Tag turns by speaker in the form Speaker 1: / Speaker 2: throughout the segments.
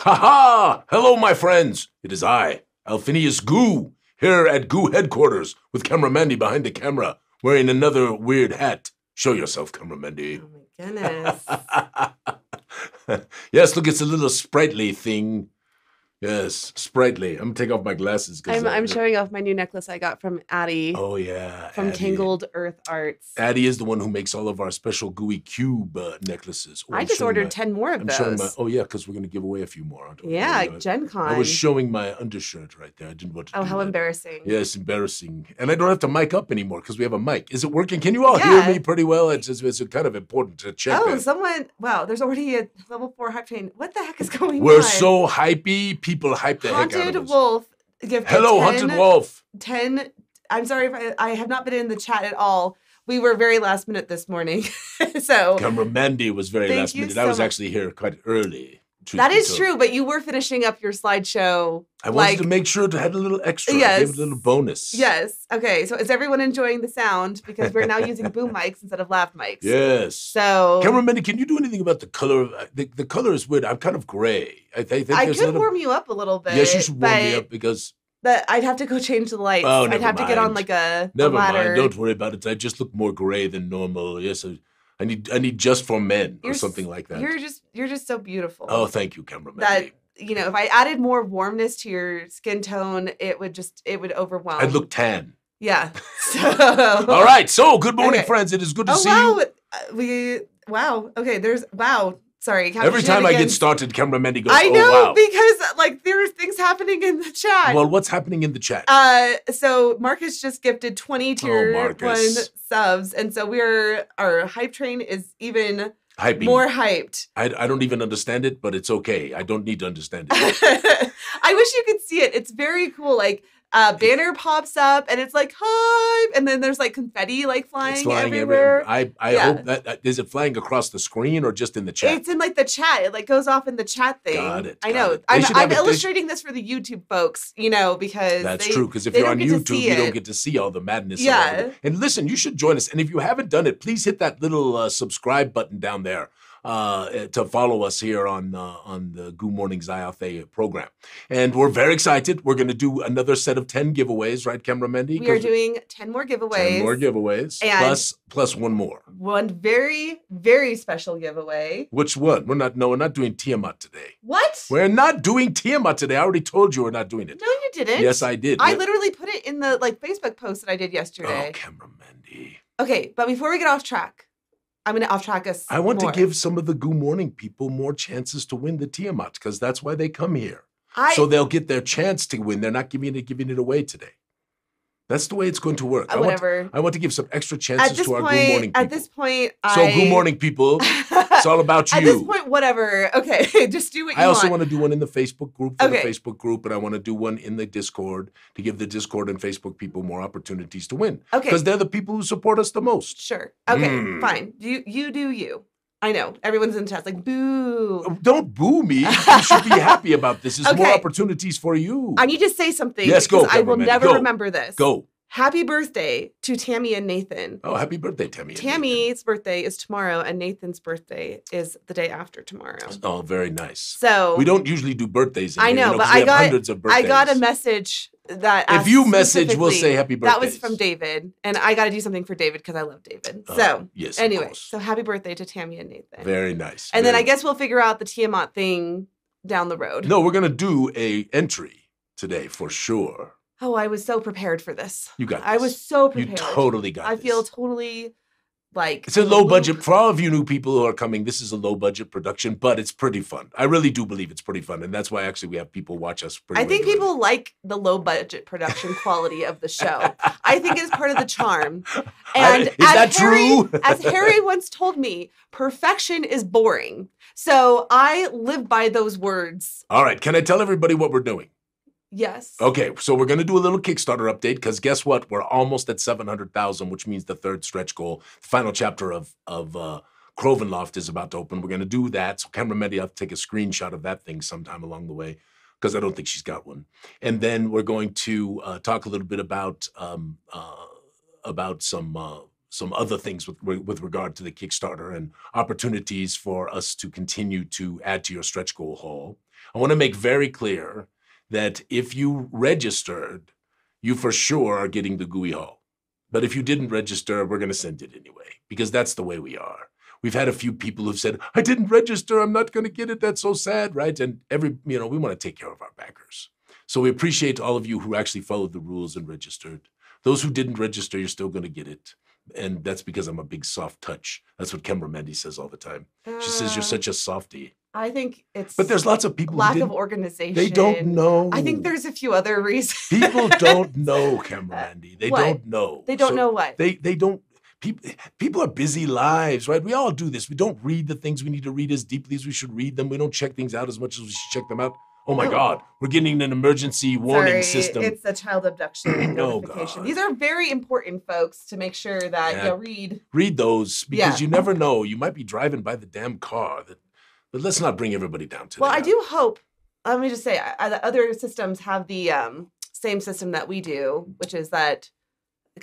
Speaker 1: Ha ha! Hello, my friends. It is I, Alphinius Goo, here at Goo headquarters with Camera Mandy behind the camera, wearing another weird hat. Show yourself, Camera Mandy.
Speaker 2: Oh my goodness.
Speaker 1: Yes, look, it's a little sprightly thing. Yes, sprightly. I'm gonna take off my glasses.
Speaker 2: I'm showing off my new necklace I got from Addie.
Speaker 1: Oh, yeah.
Speaker 2: From
Speaker 1: Addie.
Speaker 2: Tangled Earth Arts.
Speaker 1: Addie is the one who makes all of our special Gooey Cube necklaces.
Speaker 2: I just ordered 10 more of those.
Speaker 1: Oh, yeah, because we're going to give away a few more.
Speaker 2: Yeah, Gen Con.
Speaker 1: I was showing my undershirt right there. I didn't want to do
Speaker 2: how
Speaker 1: that.
Speaker 2: Embarrassing.
Speaker 1: Yes, embarrassing. And I don't have to mic up anymore because we have a mic. Is it working? Can you all hear me pretty well? It's kind of important to check.
Speaker 2: Oh, wow, there's already a level 4 hype train. What the heck is going on?
Speaker 1: We're so hypey. People hype the heck out of us.
Speaker 2: Haunted Wolf.
Speaker 1: Hello, Haunted Wolf.
Speaker 2: 10. I'm sorry if I have not been in the chat at all. We were very last minute this morning. So
Speaker 1: Camera Mandy was very last minute. I was actually here quite early.
Speaker 2: That is true, but you were finishing up your slideshow.
Speaker 1: I wanted to make sure to have a little extra.
Speaker 2: Yes.
Speaker 1: Give it a little bonus.
Speaker 2: Yes. Okay. So is everyone enjoying the sound? Because we're now using boom mics instead of lav mics.
Speaker 1: Yes.
Speaker 2: So
Speaker 1: Camera Mandy, can you do anything about the color? The color is weird. I'm kind of gray. I
Speaker 2: could warm you up a little bit.
Speaker 1: Yes, you should warm me up because
Speaker 2: I'd have to go change the lights.
Speaker 1: Oh,
Speaker 2: I'd have to get on like a
Speaker 1: Never
Speaker 2: ladder.
Speaker 1: mind. Don't worry about it. I just look more gray than normal. Yes, I need just for men or something like that.
Speaker 2: You're just so beautiful.
Speaker 1: Oh, thank you, Camera Mandy.
Speaker 2: If I added more warmness to your skin tone, it would overwhelm.
Speaker 1: I'd look tan.
Speaker 2: Yeah. So
Speaker 1: all right. So good morning, friends. It is good to see
Speaker 2: you. Wow. Okay. Wow. Sorry.
Speaker 1: Every time I get started, Camera Mandy goes,
Speaker 2: I know,
Speaker 1: wow.
Speaker 2: because there's things happening in the chat.
Speaker 1: Well, what's happening in the chat?
Speaker 2: So Marcus just gifted 20 tier 1 subs, and so our hype train is even more hyped.
Speaker 1: I don't even understand it, but it's okay. I don't need to understand it.
Speaker 2: I wish you could see it. It's very cool. Banner pops up and it's like hype, and then there's confetti flying everywhere.
Speaker 1: I hope that is it flying across the screen or just in the chat?
Speaker 2: It's in the chat. It goes off in the chat thing.
Speaker 1: Got it.
Speaker 2: I know. I'm illustrating this for the YouTube folks, because
Speaker 1: that's true. Because if you're on YouTube, you don't get to see all the madness.
Speaker 2: Yeah.
Speaker 1: And listen, you should join us. And if you haven't done it, please hit that little subscribe button down there. To follow us here on the Goo Morning Zyathé program. And we're very excited. We're going to do another set of 10 giveaways, right, Camera Mandy?
Speaker 2: We are doing 10 more giveaways.
Speaker 1: 10 more giveaways, and plus one more.
Speaker 2: One very, very special giveaway.
Speaker 1: Which one? We're not doing Tiamat today.
Speaker 2: What?
Speaker 1: We're not doing Tiamat today. I already told you we're not doing it.
Speaker 2: No, you didn't.
Speaker 1: Yes, I did.
Speaker 2: I literally put it in the Facebook post that I did yesterday.
Speaker 1: Oh, Camera Mandy.
Speaker 2: Okay, but before we get off track, I'm going to off-track us
Speaker 1: I want to give some of the Goo Morning people more chances to win the Tiamat, because that's why they come here. So they'll get their chance to win. They're not giving it away today. That's the way it's going to work.
Speaker 2: Whatever.
Speaker 1: I want to give some extra chances to our Goo Morning people.
Speaker 2: At this point,
Speaker 1: Goo Morning people, it's all about you.
Speaker 2: At this point, whatever. Okay, just do what you want.
Speaker 1: I also want to do one in the Facebook group for the Facebook group, and I want to do one in the Discord to give the Discord and Facebook people more opportunities to win.
Speaker 2: Okay.
Speaker 1: Because they're the people who support us the most.
Speaker 2: Sure. Okay, fine. You do you. I know. Everyone's in the chat boo.
Speaker 1: Don't boo me. You should be happy about this. There's more opportunities for you.
Speaker 2: I need to say something.
Speaker 1: Yes, go.
Speaker 2: I will never remember this.
Speaker 1: Go.
Speaker 2: Happy birthday to Tammy and Nathan.
Speaker 1: Oh, happy birthday, Tammy.
Speaker 2: Tammy's birthday is tomorrow, and Nathan's birthday is the day after tomorrow.
Speaker 1: Oh, very nice.
Speaker 2: So
Speaker 1: we don't usually do birthdays.
Speaker 2: I know, but I got hundreds of birthdays. I got a message that
Speaker 1: if you message, we'll say happy birthday.
Speaker 2: That was from David, and I got to do something for David because I love David. So
Speaker 1: yes,
Speaker 2: anyway, so happy birthday to Tammy and Nathan.
Speaker 1: Very nice.
Speaker 2: And then I guess we'll figure out the Tiamat thing down the road.
Speaker 1: No, we're gonna do a entry today for sure.
Speaker 2: Oh, I was so prepared for this.
Speaker 1: You got this.
Speaker 2: I was so prepared.
Speaker 1: You totally got this.
Speaker 2: I feel totally
Speaker 1: it's a low budget. For all of you new people who are coming, this is a low budget production, but it's pretty fun. I really do believe it's pretty fun. And that's why actually we have people watch us pretty regularly.
Speaker 2: People like the low budget production quality of the show. I think it's part of the charm. And
Speaker 1: is that true?
Speaker 2: As Harry once told me, perfection is boring. So I live by those words.
Speaker 1: All right. Can I tell everybody what we're doing?
Speaker 2: Yes.
Speaker 1: Okay, so we're going to do a little Kickstarter update because guess what? We're almost at 700,000, which means the third stretch goal, the final chapter of Crovenloft is about to open. We're going to do that. So Camera Mandy, I'll take a screenshot of that thing sometime along the way because I don't think she's got one. And then we're going to talk a little bit about some other things with regard to the Kickstarter and opportunities for us to continue to add to your stretch goal haul. I want to make very clear that if you registered, you for sure are getting the Gooey haul. But if you didn't register, we're going to send it anyway, because that's the way we are. We've had a few people who've said, I didn't register, I'm not going to get it, that's so sad, right? And we want to take care of our backers. So we appreciate all of you who actually followed the rules and registered. Those who didn't register, you're still going to get it. And that's because I'm a big soft touch. That's what Kembra Mendy says all the time. She says, you're such a softie.
Speaker 2: I think it's...
Speaker 1: But there's lots of people
Speaker 2: lack of organization.
Speaker 1: They don't know.
Speaker 2: I think there's a few other reasons.
Speaker 1: People don't know, Kembra Mendy. They don't know.
Speaker 2: They don't know what?
Speaker 1: They don't... People are busy lives, right? We all do this. We don't read the things we need to read as deeply as we should read them. We don't check things out as much as we should check them out. Oh my God, we're getting an emergency warning system.
Speaker 2: It's a child abduction notification.
Speaker 1: God.
Speaker 2: These are very important, folks, to make sure that you read.
Speaker 1: Read those, because you never know. You might be driving by the damn car. But let's not bring everybody down to that.
Speaker 2: Well, I do hope, let me just say, other systems have the same system that we do, which is that,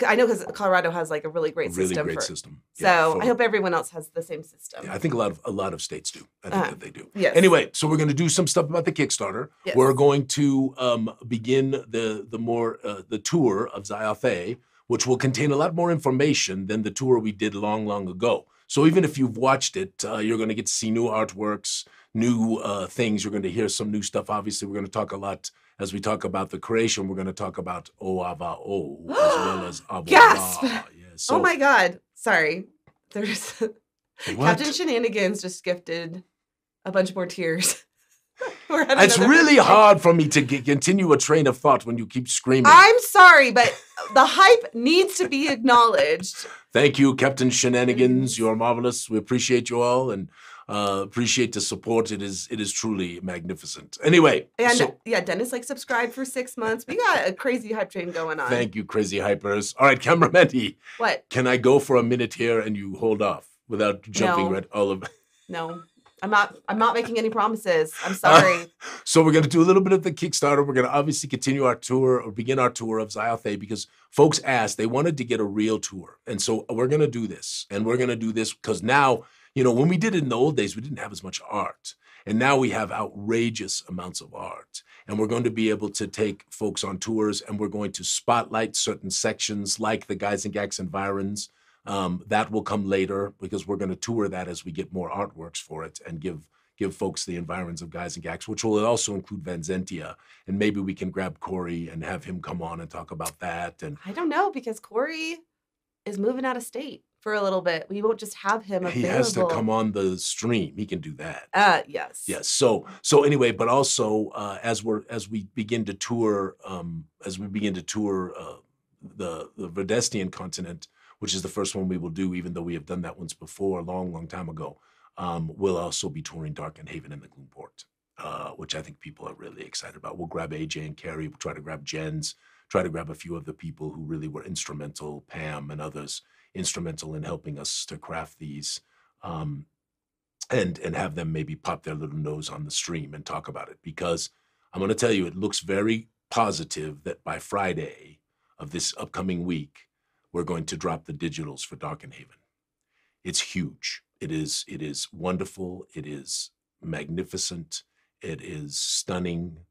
Speaker 2: I know because Colorado has like a really great system. So I hope everyone else has the same system.
Speaker 1: Yeah, I think a lot of states do. I think that they do.
Speaker 2: Yes.
Speaker 1: Anyway, so we're going to do some stuff about the Kickstarter.
Speaker 2: Yes.
Speaker 1: We're going to begin the tour of Zyathé, which will contain a lot more information than the tour we did long ago. So even if you've watched it, you're going to get to see new artworks, new things. You're going to hear some new stuff. Obviously, we're going to talk a lot. As we talk about the creation, we're going to talk about O-Ava-O as well as Ava.
Speaker 2: Gasp!
Speaker 1: Yeah, so,
Speaker 2: oh my God. Sorry. There's Captain Shenanigans just gifted a bunch more tears.
Speaker 1: It's really hard for me to continue a train of thought when you keep screaming.
Speaker 2: I'm sorry, but the hype needs to be acknowledged.
Speaker 1: Thank you, Captain Shenanigans. You're marvelous. We appreciate you all and appreciate the support. It is truly magnificent. Anyway.
Speaker 2: And Dennis subscribed for 6 months. We got a crazy hype train going on.
Speaker 1: Thank you, crazy hypers. All right, Kembra Mendy.
Speaker 2: What?
Speaker 1: Can I go for a minute here and you hold off without jumping right all of
Speaker 2: No. I'm not making any promises. I'm sorry.
Speaker 1: So we're going to do a little bit of the Kickstarter. We're going to obviously continue our tour or begin our tour of Zyathé because folks asked, they wanted to get a real tour. And so we're going to do this. And we're going to do this because now, when we did it in the old days, we didn't have as much art. And now we have outrageous amounts of art. And we're going to be able to take folks on tours and we're going to spotlight certain sections like the Guys and Gags environs. That will come later because we're going to tour that as we get more artworks for it and give folks the environs of Guys and Gags, which will also include Vanzentia. And maybe we can grab Corey and have him come on and talk about that. And
Speaker 2: I don't know, because Corey is moving out of state for a little bit. We won't just have him available.
Speaker 1: He has to come on the stream. He can do that.
Speaker 2: Yes.
Speaker 1: Yes. So anyway, but also as we begin to tour the Verdestian continent, which is the first one we will do, even though we have done that once before, a long time ago. We'll also be touring Darken Haven and the Gloomport, which I think people are really excited about. We'll grab AJ and Carrie, we'll try to grab Jens, try to grab a few of the people who really were instrumental, Pam and others, instrumental in helping us to craft these, and have them maybe pop their little nose on the stream and talk about it. Because I'm going to tell you, it looks very positive that by Friday of this upcoming week, we're going to drop the digitals for Darken Haven. It's huge. It is wonderful. It is magnificent. It is stunning.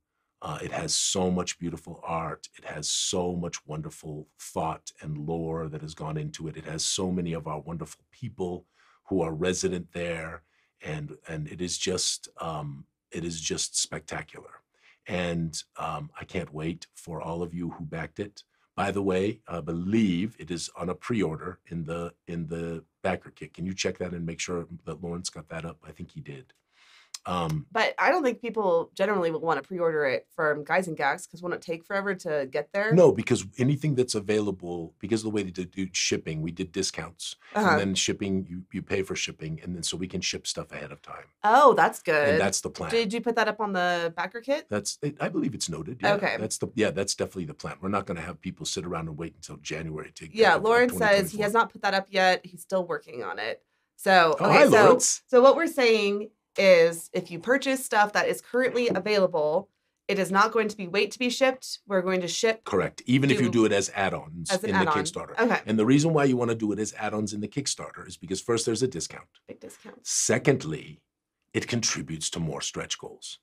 Speaker 1: It has so much beautiful art. It has so much wonderful thought and lore that has gone into it. It has so many of our wonderful people who are resident there, and it is just spectacular. And I can't wait for all of you who backed it. By the way, I believe it is on a pre-order in the backer kit. Can you check that and make sure that Lawrence got that up? I think he did.
Speaker 2: But I don't think people generally will want to pre-order it from Guys and Gags because won't it take forever to get there?
Speaker 1: No, because anything that's available, because of the way they do shipping, we did discounts. And then shipping, you pay for shipping, and then so we can ship stuff ahead of time.
Speaker 2: Oh, that's good.
Speaker 1: And that's the plan.
Speaker 2: Did you put that up on the backer kit?
Speaker 1: I believe it's noted. Yeah.
Speaker 2: Okay.
Speaker 1: That's definitely the plan. We're not going to have people sit around and wait until January to get
Speaker 2: Yeah, Lawrence says he has not put that up yet. He's still working on it. So,
Speaker 1: hi, Lawrence.
Speaker 2: So what we're saying is if you purchase stuff that is currently available It is not going to be wait to be shipped. We're going to ship.
Speaker 1: Correct. Even if you do it as add-ons in the Kickstarter.
Speaker 2: Okay.
Speaker 1: And the reason why you want to do it as add-ons in the Kickstarter is because first, there's a discount.
Speaker 2: Big discount.
Speaker 1: Secondly, it contributes to more stretch goals.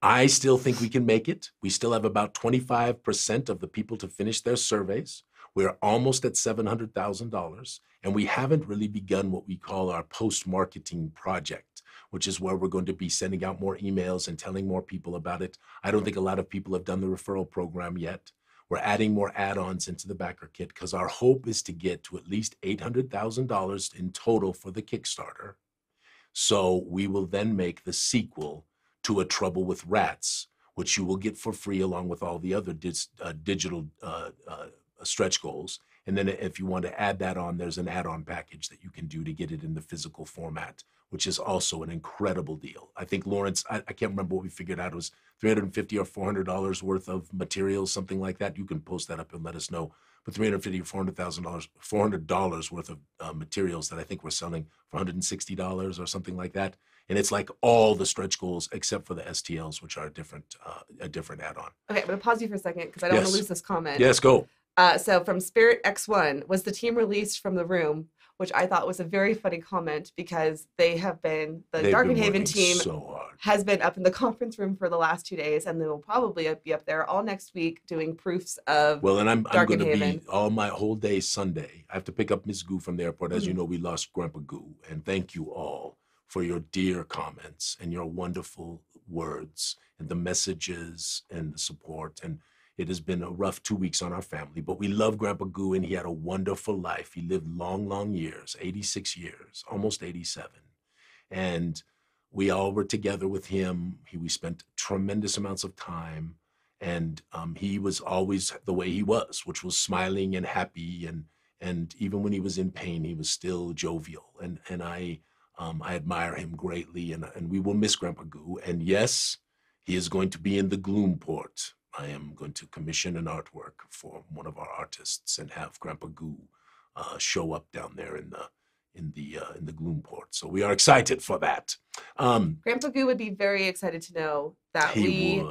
Speaker 1: I still think we can make it. We still have about 25% of the people to finish their surveys. We're almost at $700,000, and we haven't really begun what we call our post-marketing project, which is where we're going to be sending out more emails and telling more people about it. I don't think a lot of people have done the referral program yet. We're adding more add-ons into the backer kit because our hope is to get to at least $800,000 in total for the Kickstarter. So we will then make the sequel to A Trouble with Rats, which you will get for free along with all the other digital stretch goals. And then if you want to add that on, there's an add-on package that you can do to get it in the physical format, which is also an incredible deal. I think, Lawrence, I can't remember what we figured out. It was $350 or $400 worth of materials, something like that. You can post that up and let us know. But $350 or $400 worth of materials that I think we're selling for $160 or something like that. And it's like all the stretch goals except for the STLs, which are a different add-on.
Speaker 2: Okay, I'm going to pause you for a second because I don't want to lose this comment.
Speaker 1: Yes, go.
Speaker 2: So from Spirit X1, was the team released from the room? Which I thought was a very funny comment because they've been Darkenhaven team has been up in the conference room for the last 2 days, and they will probably be up there all next week doing proofs of
Speaker 1: Well, and I'm going to be all my whole day Sunday. I have to pick up Miss Goo from the airport. As you know, we lost Grandpa Goo, and thank you all for your dear comments and your wonderful words and the messages and the support. And it has been a rough 2 weeks on our family, but we love Grandpa Goo, and he had a wonderful life. He lived long, long years, 86 years, almost 87. And we all were together with him. We spent tremendous amounts of time, and he was always the way he was, which was smiling and happy. And even when he was in pain, he was still jovial. And I admire him greatly, and we will miss Grandpa Goo. And yes, he is going to be in the Gloom port. I am going to commission an artwork for one of our artists and have Grandpa Goo show up down there in the Gloom port. So we are excited for that.
Speaker 2: Grandpa Goo would be very excited to know that we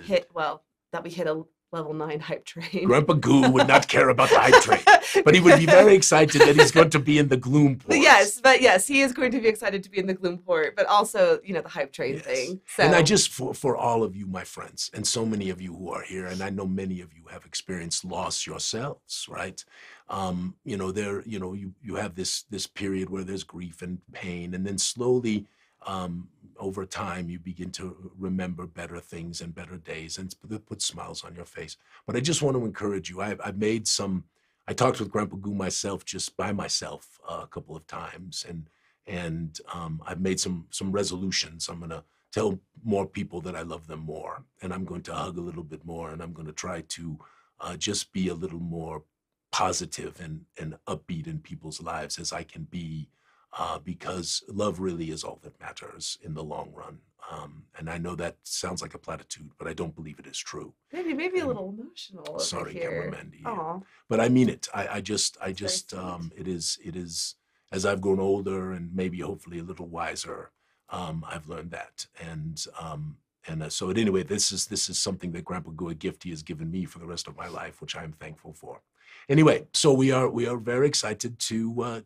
Speaker 2: hit a level 9 hype train.
Speaker 1: Grandpa Goo would not care about the hype train, but he would be very excited that he's going to be in the Gloom port.
Speaker 2: Yes, he is going to be excited to be in the Gloom port, but also, the hype train thing. So.
Speaker 1: And I just, for all of you, my friends, and so many of you who are here, and I know many of you have experienced loss yourselves, right? You have this period where there's grief and pain, and then slowly, over time, you begin to remember better things and better days, and put smiles on your face. But I just want to encourage you. I talked with Grandpa Goo myself, just by myself, a couple of times, and I've made some resolutions. I'm going to tell more people that I love them more, and I'm going to hug a little bit more, and I'm going to try to just be a little more positive and upbeat in people's lives as I can be. Because love really is all that matters in the long run. And I know that sounds like a platitude, but I don't believe it is true.
Speaker 2: Maybe a little emotional.
Speaker 1: Sorry, Camera Mandy.
Speaker 2: Yeah.
Speaker 1: But I mean it. I just it is as I've grown older and maybe hopefully a little wiser, I've learned that. So anyway, this is something that Grandpa Goo, a gift he has given me for the rest of my life, which I am thankful for. Anyway, so we are very excited to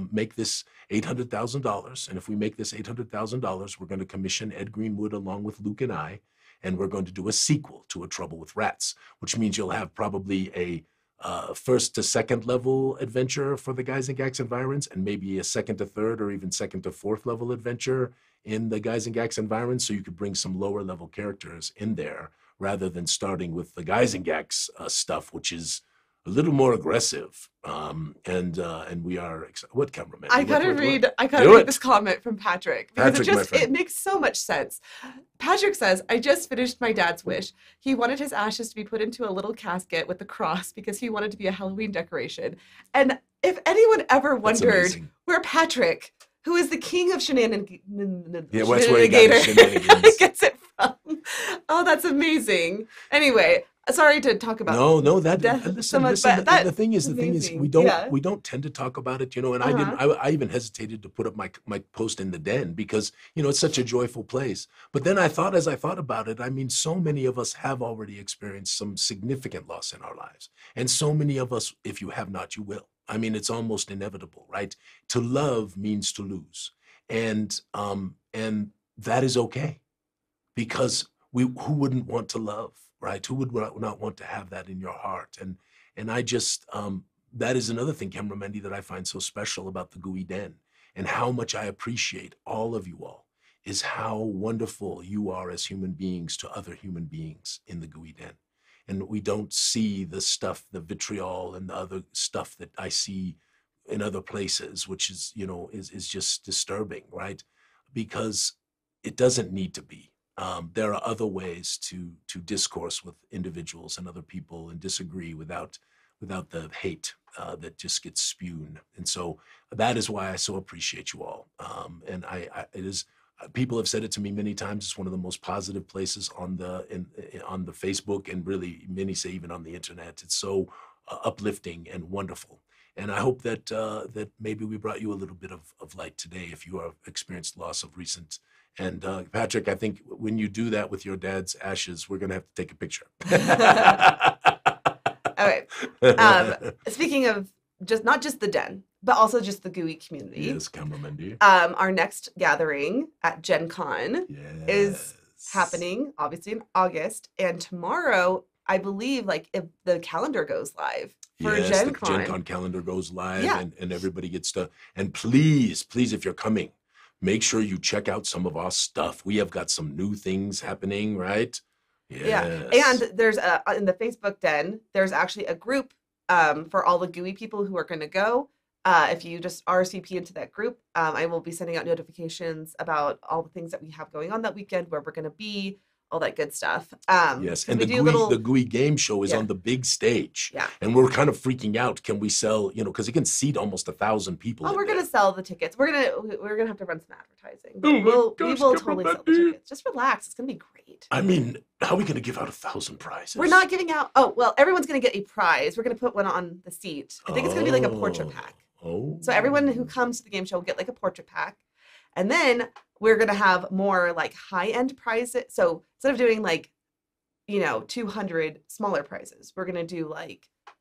Speaker 1: make this $800,000, and if we make this $800,000, we're going to commission Ed Greenwood along with Luke and I, and we're going to do a sequel to A Trouble with Rats, which means you'll have probably a first to second level adventure for the Guys and Gax environs, and maybe a second to third or even second to fourth level adventure in the Guys and Gax environs, so you could bring some lower level characters in there rather than starting with the Guys and Gax stuff, which is a little more aggressive, and we are excited. What, cameraman?
Speaker 2: I gotta read this comment from Patrick because it makes so much sense. Patrick says, "I just finished my dad's wish. He wanted his ashes to be put into a little casket with the cross because he wanted to be a Halloween decoration." And if anyone ever wondered where Patrick, who is the king of shenanigans,
Speaker 1: that's where he got his shenanigans.
Speaker 2: gets it from. Oh, that's amazing. Anyway. sorry to talk about
Speaker 1: listen, the thing is we don't tend to talk about it, and I even hesitated to put up my post in the den because it's such a joyful place. But then as I thought about it, I mean, so many of us have already experienced some significant loss in our lives, and so many of us, if you have not, you will. I mean, it's almost inevitable, right? To love means to lose, and that is okay, because who wouldn't want to love, right? Who would not want to have that in your heart? And I just that is another thing, Camera that I find so special about the Gooey Den, and how much I appreciate all of you all, is how wonderful you are as human beings to other human beings in the Gooey Den. And we don't see the stuff, the vitriol and the other stuff that I see in other places, which is, is just disturbing, right? Because it doesn't need to be. There are other ways to discourse with individuals and other people and disagree without the hate that just gets spewed. And so that is why I so appreciate you all. And it is. People have said it to me many times. It's one of the most positive places on the Facebook, and really many say even on the internet. It's so uplifting and wonderful. And I hope that that maybe we brought you a little bit of light today if you have experienced loss of recent. And Patrick, I think when you do that with your dad's ashes, we're going to have to take a picture.
Speaker 2: All right. Speaking of not just the den, but also just the Gooey community.
Speaker 1: Yes, Cameraman.
Speaker 2: Our next gathering at Gen Con is happening, obviously, in August. And tomorrow, I believe, if the calendar goes live for Gen Con.
Speaker 1: The Gen Con calendar goes live, and everybody gets to. And please, if you're coming, make sure you check out some of our stuff. We have got some new things happening, right? Yes.
Speaker 2: Yeah. And there's in the Facebook den, there's actually a group for all the Gooey people who are going to go. If you just RSVP into that group, I will be sending out notifications about all the things that we have going on that weekend, where we're going to be, all that good stuff.
Speaker 1: Yes, and the Gooey game show is on the big stage.
Speaker 2: Yeah.
Speaker 1: And we're kind of freaking out. Can we sell, because it can seat almost 1,000 people.
Speaker 2: Oh, we're going to sell the tickets. We're gonna have to run some advertising. We will totally sell the tickets. Just relax. It's going to be great.
Speaker 1: I mean, how are we going to give out 1,000 prizes?
Speaker 2: We're not giving out. Oh, well, everyone's going to get a prize. We're going to put one on the seat. I think it's going to be like a portrait pack.
Speaker 1: Oh.
Speaker 2: So everyone who comes to the game show will get like a portrait pack. And then we're going to have more high-end prizes. So instead of doing 200 smaller prizes, we're going to do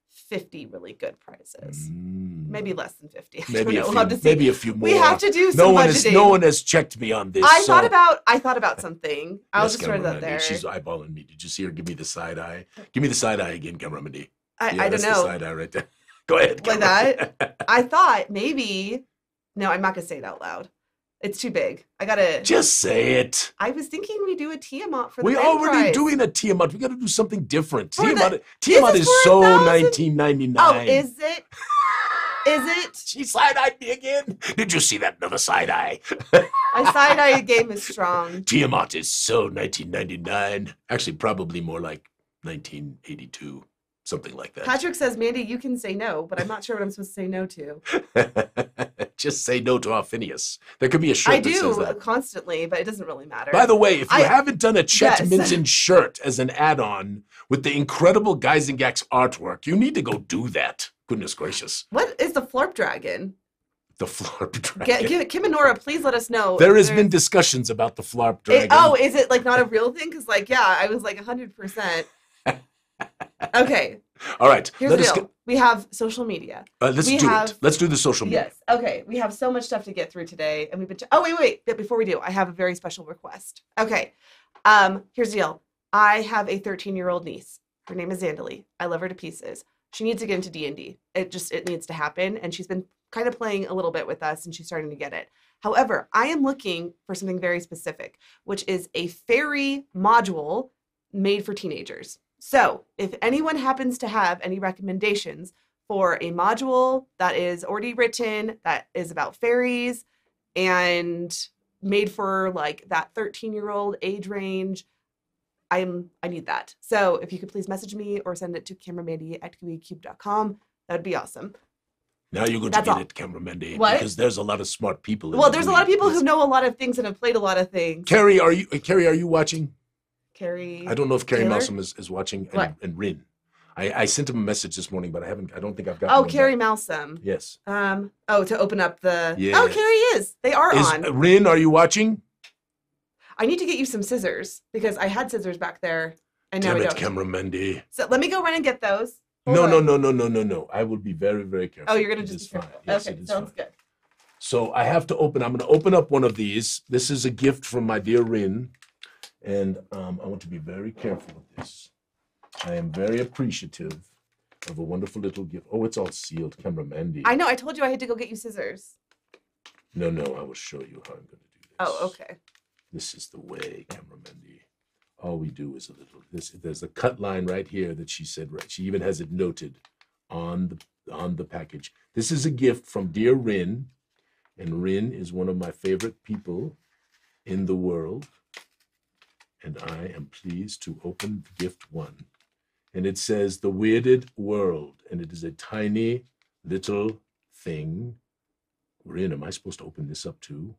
Speaker 2: 50 really good prizes. Maybe less than 50.
Speaker 1: Maybe a few more.
Speaker 2: We have to do some budgeting.
Speaker 1: No one has checked me on this.
Speaker 2: I thought about something. I'll just throw it out there.
Speaker 1: She's eyeballing me. Did you see her give me the side eye? Give me the side eye again, Cameraman D.
Speaker 2: I don't know.
Speaker 1: The side eye right there. Go ahead.
Speaker 2: Like that? I thought maybe. No, I'm not going to say it out loud. It's too big. I got to.
Speaker 1: Just say it.
Speaker 2: I was thinking we do a Tiamat for the
Speaker 1: We're already
Speaker 2: prize.
Speaker 1: doing a Tiamat. We got to do something different. Tiamat is so 1999.
Speaker 2: Oh, is it? Is it?
Speaker 1: She side-eyed me again. Did you see that? Another side-eye.
Speaker 2: My side-eye game is strong.
Speaker 1: Tiamat is so 1999. Actually, probably more like 1982. Something like that.
Speaker 2: Patrick says, Mandy, you can say no, but I'm not sure what I'm supposed to say no to.
Speaker 1: Just say no to Alphinius. There could be a shirt that says that.
Speaker 2: I do constantly, but it doesn't really matter.
Speaker 1: By the way, if you haven't done a Chet Minton shirt as an add-on with the incredible Geisengax artwork, you need to go do that. Goodness gracious.
Speaker 2: What is the Florp Dragon?
Speaker 1: The Flarp Dragon.
Speaker 2: Kim and Nora, please let us know.
Speaker 1: There has been discussions about the Flarp Dragon.
Speaker 2: Is it not a real thing? Because I was 100%. Okay.
Speaker 1: All right.
Speaker 2: Here's the deal. We have social media.
Speaker 1: Let's do the social media.
Speaker 2: Yes. Okay. We have so much stuff to get through today, and we've been. Wait. But before we do, I have a very special request. Okay. Here's the deal. I have a 13-year-old niece. Her name is Zandalee. I love her to pieces. She needs to get into D&D. It needs to happen, and she's been kind of playing a little bit with us, and she's starting to get it. However, I am looking for something very specific, which is a fairy module made for teenagers. So if anyone happens to have any recommendations for a module that is already written, that is about fairies and made for that 13-year-old age range, I need that. So if you could please message me or send it to cameramandy@gooeycube.com, that would be awesome.
Speaker 1: Now you're going to get it, Cameramandy, because there's a lot of smart people.
Speaker 2: There's a lot of people who know a lot of things and have played a lot of things.
Speaker 1: Carrie, are you watching?
Speaker 2: Carrie.
Speaker 1: I don't know if Carrie
Speaker 2: Taylor?
Speaker 1: Malsom is watching, and Rin. I sent him a message this morning, but I don't think I've got.
Speaker 2: Oh, Carrie Malsom.
Speaker 1: Yes.
Speaker 2: To open up the.
Speaker 1: Yes.
Speaker 2: Oh, Carrie is. They are on.
Speaker 1: Rin, are you watching?
Speaker 2: I need to get you some scissors because I had scissors back there, and now
Speaker 1: Damn
Speaker 2: I
Speaker 1: it,
Speaker 2: don't.
Speaker 1: Cameron Mendy.
Speaker 2: So let me go run and get those.
Speaker 1: No. I will be very, very careful.
Speaker 2: Oh, you're gonna just be
Speaker 1: fine. Yes,
Speaker 2: okay, sounds good.
Speaker 1: So I have to open. I'm going to open up one of these. This is a gift from my dear Rin, and I want to be very careful with this. I am very appreciative of a wonderful little gift. Oh, it's all sealed, Cameron Mendy.
Speaker 2: I know. I told you I had to go get you scissors.
Speaker 1: No, I will show you how I'm going to do this.
Speaker 2: Oh, okay.
Speaker 1: This is the way, Cameron Mendy. All we do is a little. There's a cut line right here that she said. Right, she even has it noted on the package. This is a gift from dear Rin, and Rin is one of my favorite people in the world. And I am pleased to open gift one. And it says The Weirded World, and it is a tiny little thing. Rin, am I supposed to open this up too?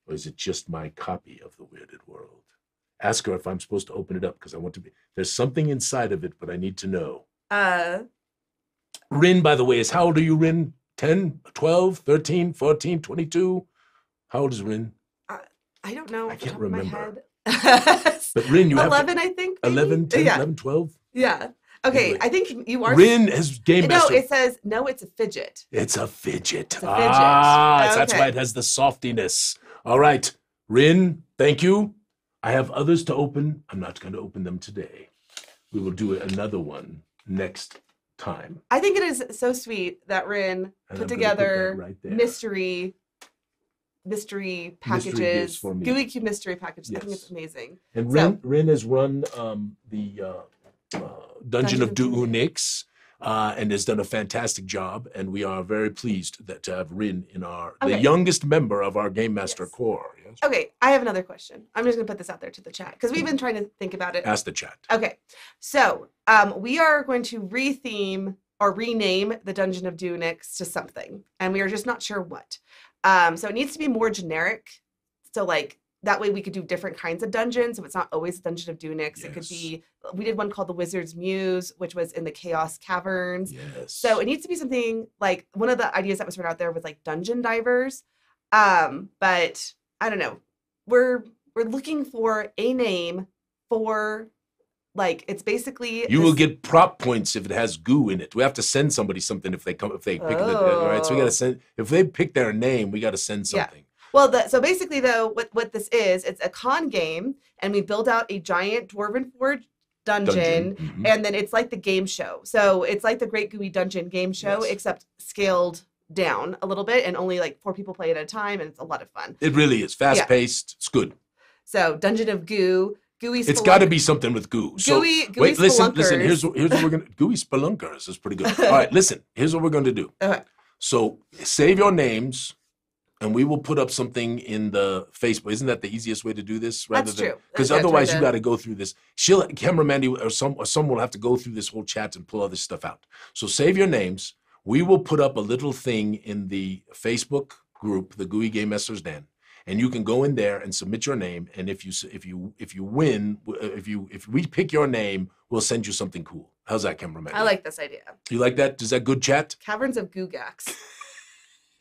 Speaker 1: Or is it just my copy of The Weirded World? Ask her if I'm supposed to open it up because I want to be. There's something inside of it, but I need to know. Rin, by the way, is how old are you, Rin? 10, 12, 13, 14, 22? How old is Rin?
Speaker 2: I don't know.
Speaker 1: I can't remember.
Speaker 2: But
Speaker 1: Rin, you
Speaker 2: 11, I think. Maybe?
Speaker 1: 11, 10, 11, 12?
Speaker 2: Yeah. Okay, anyway, I think you are.
Speaker 1: Rin has game master.
Speaker 2: No, it says, no, it's a fidget.
Speaker 1: It's a fidget.
Speaker 2: It's a fidget. Okay.
Speaker 1: That's why it has the softiness. All right, Rin, thank you. I have others to open. I'm not going to open them today. We will do another one next time.
Speaker 2: I think it is so sweet that Rin put together mystery packages, Gooey Cube mystery packages. Yes. I think it's amazing.
Speaker 1: And Rin has run the Dungeon of Doonix and has done a fantastic job. And we are very pleased to have Rin in the youngest member of our Game Master Corps. Yes?
Speaker 2: Okay, I have another question. I'm just going to put this out there to the chat because we've been trying to think about it.
Speaker 1: Ask the chat.
Speaker 2: Okay, so we are going to retheme or rename the Dungeon of Doonix to something, and we are just not sure what. So it needs to be more generic. So like that way we could do different kinds of dungeons. So it's not always Dungeon of Doonix. Yes. It could be, we did one called the Wizard's Muse, which was in the Chaos Caverns.
Speaker 1: Yes.
Speaker 2: So it needs to be something like, one of the ideas that was thrown out there was like Dungeon Divers. But I don't know. We're looking for a name for, like, it's basically
Speaker 1: you will get prop points if it has goo in it. We have to send somebody something if they pick it. All right, so we got to send, if they pick their name, we got to send something.
Speaker 2: Yeah. Well, so basically though, what this is, it's a con game, and we build out a giant Dwarven Forge dungeon. Mm-hmm. And then it's like the game show. So it's like the Great Gooey Dungeon game show, yes, except scaled down a little bit, and only like 4 people play at a time, and it's a lot of fun.
Speaker 1: It really is fast paced. It's good.
Speaker 2: So Dungeon of Goo. Gooey
Speaker 1: It's got to be something with goo. So
Speaker 2: Gooey
Speaker 1: wait, listen. Here's what we're gonna. Gooey Spelunkers is pretty good. All right, listen. Here's what we're going to do.
Speaker 2: Okay.
Speaker 1: So save your names, and we will put up something in the Facebook. Isn't that the easiest way to do this?
Speaker 2: That's true.
Speaker 1: Because otherwise, you got to go through this. Camera Mandy or someone will have to go through this whole chat and pull all this stuff out. So save your names. We will put up a little thing in the Facebook group, the Gooey Game Masters Den. And you can go in there and submit your name, and if you win, if we pick your name, we'll send you something cool. How's that, cameraman?
Speaker 2: I like this idea.
Speaker 1: You like that? Is that good, chat?
Speaker 2: Caverns of Googax.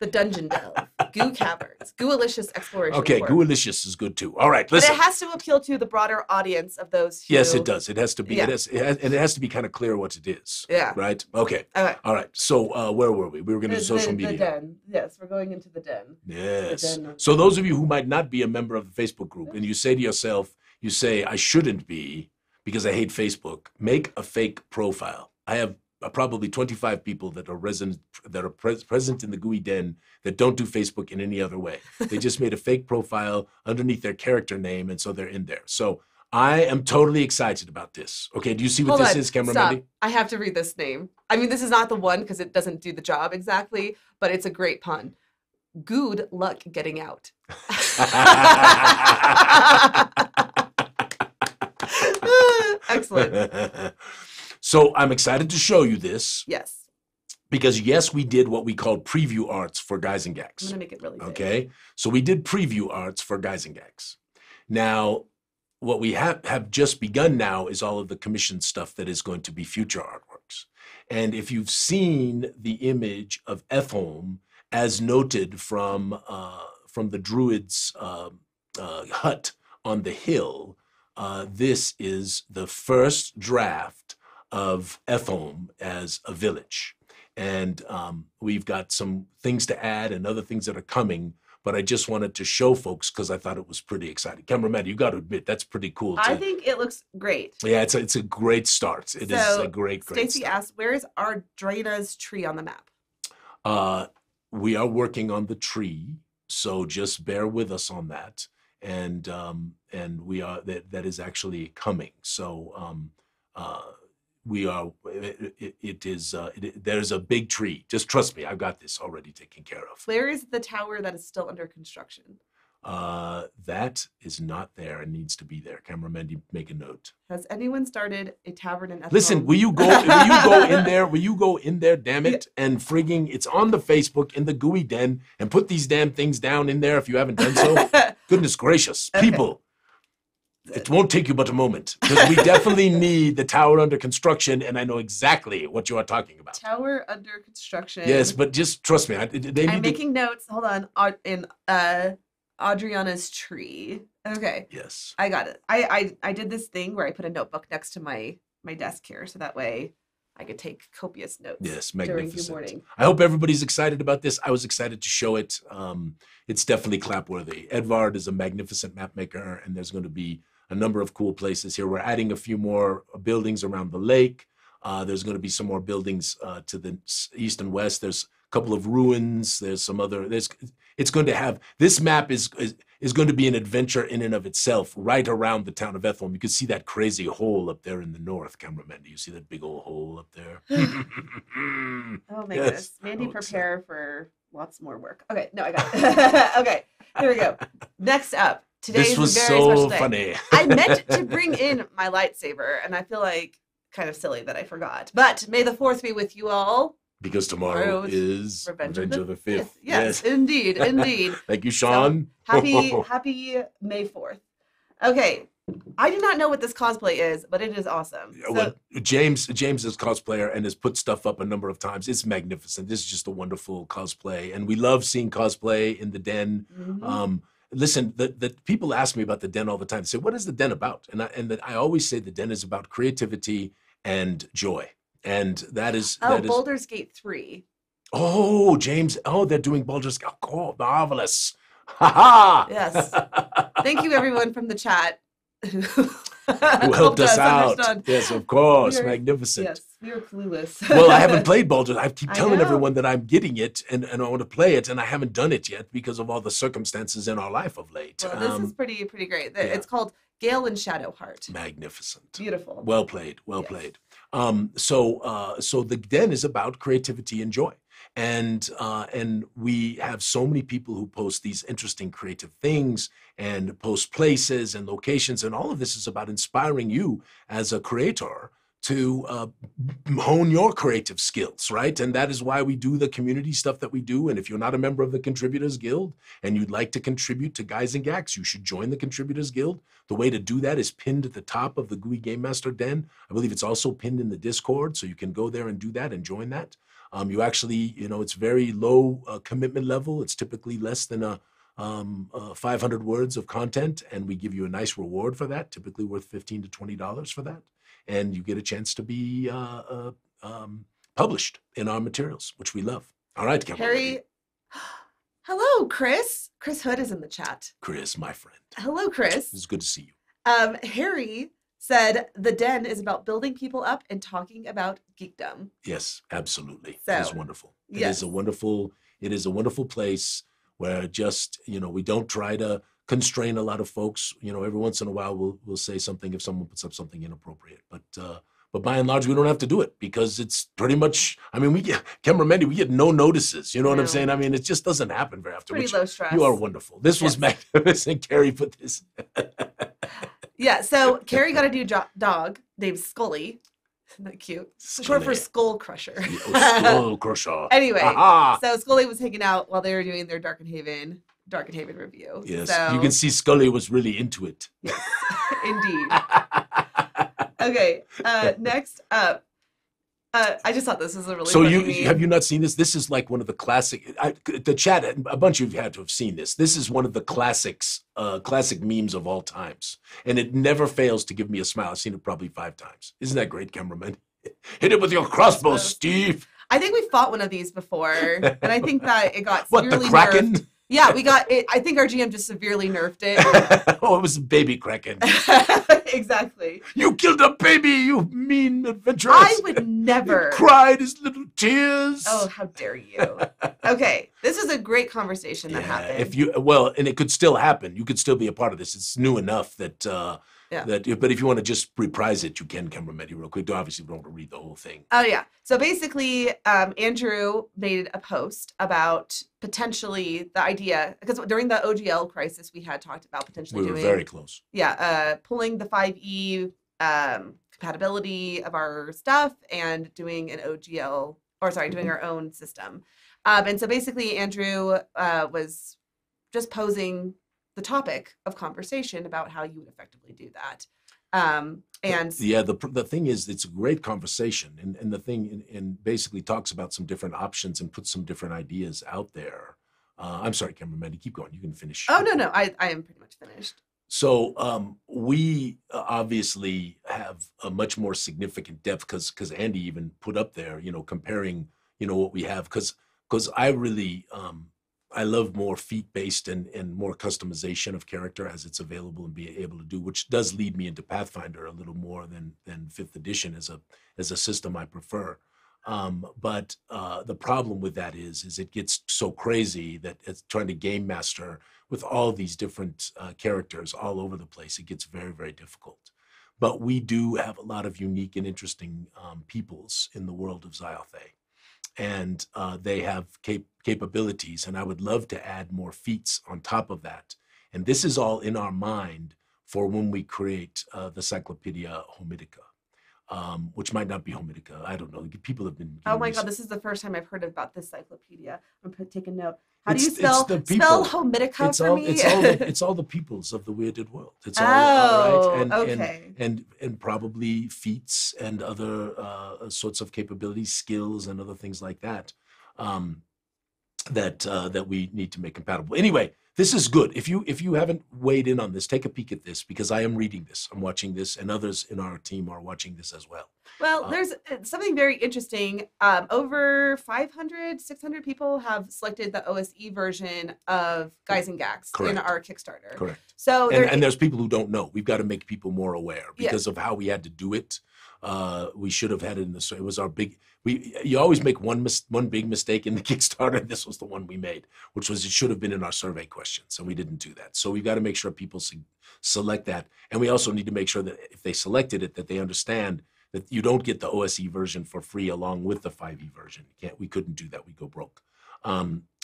Speaker 2: The Dungeon Delve. Goo Caverns. Goo-alicious exploration.
Speaker 1: Okay, Goo-alicious is good too. All right, listen.
Speaker 2: But it has to appeal to the broader audience of those who...
Speaker 1: Yes, it does. It has to be. Yeah. And it has to be kind of clear what it is.
Speaker 2: Yeah.
Speaker 1: Right? Okay. All right. So where were we? We were going to do social media.
Speaker 2: The den. Yes, we're going into the den.
Speaker 1: Yes. The den. So those of you who might not be a member of the Facebook group, and you say to yourself, I shouldn't be because I hate Facebook, make a fake profile. I have probably 25 people that are present in the Gooey Den that don't do Facebook in any other way. They just made a fake profile underneath their character name, and so they're in there. So I am totally excited about this. Okay, do you see what this is, cameraman?
Speaker 2: Stop. I have to read this name. I mean, this is not the one because it doesn't do the job exactly, but it's a great pun. Good luck getting out. Excellent.
Speaker 1: So I'm excited to show you this.
Speaker 2: Yes.
Speaker 1: Because yes, we did what we called preview arts for Guys and Gags.
Speaker 2: I'm gonna make it really big.
Speaker 1: Okay. So we did preview arts for Guys and Gags. Now, what we have just begun now is all of the commissioned stuff that is going to be future artworks. And if you've seen the image of Ethholm, as noted from the Druids' hut on the hill, this is the first draft of Ethholm as a village. And we've got some things to add and other things that are coming, but I just wanted to show folks because I thought it was pretty exciting. Cameraman, you got to admit, that's pretty cool.
Speaker 2: I think it looks great.
Speaker 1: Yeah, it's a great start. It is a great start.
Speaker 2: Stacy asked, where is Ardrana's tree on the map?
Speaker 1: We are working on the tree, so just bear with us on that. And we are, that is actually coming. So we are, there's a big tree. Just trust me, I've got this already taken care of.
Speaker 2: Where is the tower that is still under construction?
Speaker 1: That is not there and needs to be there. Cameraman, you make a note.
Speaker 2: Has anyone started a tavern in Ethholm?
Speaker 1: Listen, will you go in there? Will you go in there, damn it? Yeah. And frigging, it's on the Facebook in the Gooey Den, and put these damn things down in there if you haven't done so. Goodness gracious, okay. People. It won't take you but a moment, because we definitely need the tower under construction, and I know exactly what you are talking about.
Speaker 2: Tower under construction.
Speaker 1: Yes, but just trust me.
Speaker 2: I'm making notes. Hold on. In Adriana's tree. Okay.
Speaker 1: Yes.
Speaker 2: I got it. I did this thing where I put a notebook next to my desk here, so that way I could take copious notes.
Speaker 1: Yes, magnificent.
Speaker 2: During Goo Morning.
Speaker 1: I hope everybody's excited about this. I was excited to show it. It's definitely clapworthy. Edvard is a magnificent map maker, and there's going to be a number of cool places here. We're adding a few more buildings around the lake. There's going to be some more buildings to the east and west. There's a couple of ruins. There's some other. It's going to have, this map is going to be an adventure in and of itself, right around the town of Ethholm. You can see that crazy hole up there in the north, cameraman. Do you see that big old hole up there?
Speaker 2: Oh my goodness, Mandy, prepare for lots more work. Okay, no, I got it. Okay, here we go. Next up. Today's
Speaker 1: this was
Speaker 2: very
Speaker 1: so
Speaker 2: special day.
Speaker 1: Funny.
Speaker 2: I meant to bring in my lightsaber, and I feel like kind of silly that I forgot. But may the 4th be with you all.
Speaker 1: Because tomorrow is Revenge of the 5th.
Speaker 2: Yes, indeed, indeed.
Speaker 1: Thank you, Sean.
Speaker 2: So, happy May 4th. Okay, I do not know what this cosplay is, but it is awesome.
Speaker 1: Well, James is cosplayer and has put stuff up a number of times. It's magnificent. This is just a wonderful cosplay, and we love seeing cosplay in the den. Mm-hmm. Listen, the people ask me about the den all the time. They say, what is the den about? And I always say the den is about creativity and joy. And that is...
Speaker 2: Baldur's Gate 3.
Speaker 1: Oh, James. Oh, they're doing Baldur's Gate. Oh, marvelous. Ha-ha!
Speaker 2: Yes. Thank you, everyone from the chat.
Speaker 1: Who helped us out. Understand. Yes, of course. Magnificent.
Speaker 2: Yes, we were clueless.
Speaker 1: Well, I haven't played Baldur's. I keep telling everyone that I'm getting it and I want to play it, and I haven't done it yet because of all the circumstances in our life of late.
Speaker 2: Well, this is pretty great. Yeah. It's called Gale and Shadowheart.
Speaker 1: Magnificent.
Speaker 2: Beautiful.
Speaker 1: Well played. Well played. So the den is about creativity and joy. And we have so many people who post these interesting creative things and post places and locations, and all of this is about inspiring you as a creator to hone your creative skills, right? And that is why we do the community stuff that we do. And if you're not a member of the Contributors Guild and you'd like to contribute to Guys and Gags, you should join the Contributors Guild. The way to do that is pinned at the top of the Gooey Game Master Den. I believe it's also pinned in the Discord, so you can go there and do that and join that. You actually, it's very low commitment level. It's typically less than 500 words of content, and we give you a nice reward for that, typically worth $15 to $20 for that. And you get a chance to be published in our materials, which we love. All right, Cameron.
Speaker 2: Harry, hello, Chris. Chris Hood is in the chat.
Speaker 1: Chris, my friend.
Speaker 2: Hello, Chris.
Speaker 1: It's good to see you.
Speaker 2: Harry said the den is about building people up and talking about geekdom.
Speaker 1: Yes, absolutely.
Speaker 2: So,
Speaker 1: it is wonderful. It is a wonderful place where just, we don't try to constrain a lot of folks. Every once in a while we'll say something if someone puts up something inappropriate. But by and large, we don't have to do it because it's pretty much, we get, Cameron, we get no notices. You know what I'm saying? It just doesn't happen very often.
Speaker 2: Pretty low stress.
Speaker 1: You are wonderful. This was magnificent. Carrie put this.
Speaker 2: Yeah, so Carrie got a new dog named Scully. Isn't that cute? Short for Skull Crusher.
Speaker 1: Skull Crusher.
Speaker 2: Anyway, so Scully was hanging out while they were doing their Darkenhaven Darkenhaven review.
Speaker 1: Yes,
Speaker 2: so,
Speaker 1: you can see Scully was really into it.
Speaker 2: Yes, indeed. Okay, next up. I just thought this was a really funny
Speaker 1: have you not seen this? This is like one of the classic. The chat, a bunch of you had to have seen this. This is one of the classics, classic memes of all times, and it never fails to give me a smile. I've seen it probably 5 times. Isn't that great, cameraman? Hit it with your crossbow, Steve.
Speaker 2: I think we fought one of these before, and I think that it got
Speaker 1: what, the Kraken?
Speaker 2: Nerfed. Yeah, we got it. I think our GM just severely nerfed it.
Speaker 1: Oh, it was a baby Kraken.
Speaker 2: Exactly.
Speaker 1: You killed a baby, you mean adventurous.
Speaker 2: I would never.
Speaker 1: He cried his little tears.
Speaker 2: Oh, how dare you. Okay, this is a great conversation that happened.
Speaker 1: And it could still happen. You could still be a part of this. It's new enough that... but if you want to just reprise it, you can, Camera real quick. Obviously, we don't want to read the whole thing.
Speaker 2: Oh, yeah. So basically, Andrew made a post about potentially the idea, because during the OGL crisis, we had talked about potentially
Speaker 1: doing... We were very close.
Speaker 2: Yeah, pulling the 5e compatibility of our stuff and doing an OGL, doing our own system. And so basically, Andrew was just posing the topic of conversation about how you would effectively do that.
Speaker 1: The thing is, it's a great conversation, and the thing and basically talks about some different options and puts some different ideas out there. I'm sorry, cameraman, keep going. You can finish.
Speaker 2: Oh, no, I am pretty much finished.
Speaker 1: So we obviously have a much more significant depth because Andy even put up there, comparing, what we have, because I really I love more feat-based and more customization of character as it's available and be able to do, which does lead me into Pathfinder a little more than 5th edition as a system I prefer. But the problem with that is it gets so crazy that it's trying to game master with all these different characters all over the place. It gets very, very difficult. But we do have a lot of unique and interesting peoples in the world of Zyathé. And they have capabilities, and I would love to add more feats on top of that. And this is all in our mind for when we create the Cyclopedia Homitica, which might not be Homitica. I don't know. People have been...
Speaker 2: Oh my God, this is the first time I've heard about this cyclopedia. I'm going to take a note. How do you spell Homitica for me?
Speaker 1: It's all the peoples of the Weirded World. It's all right.
Speaker 2: Okay.
Speaker 1: And probably feats and other sorts of capabilities, skills, and other things like that that we need to make compatible. Anyway, this is good. If you haven't weighed in on this, take a peek at this, because I am reading this. I'm watching this, and others in our team are watching this as well.
Speaker 2: Well, there's something very interesting. Over 500, 600 people have selected the OSE version of Guys and Gax in our Kickstarter.
Speaker 1: Correct.
Speaker 2: So
Speaker 1: and there's people who don't know. We've got to make people more aware because of how we had to do it. We should have had it in the... It was our big... You always make one big mistake in the Kickstarter. This was the one we made, which was it should have been in our survey questions, and we didn't do that. So we've got to make sure people select that. And we also need to make sure that if they selected it, that they understand that you don't get the OSE version for free along with the 5e version. We couldn't do that. We go broke.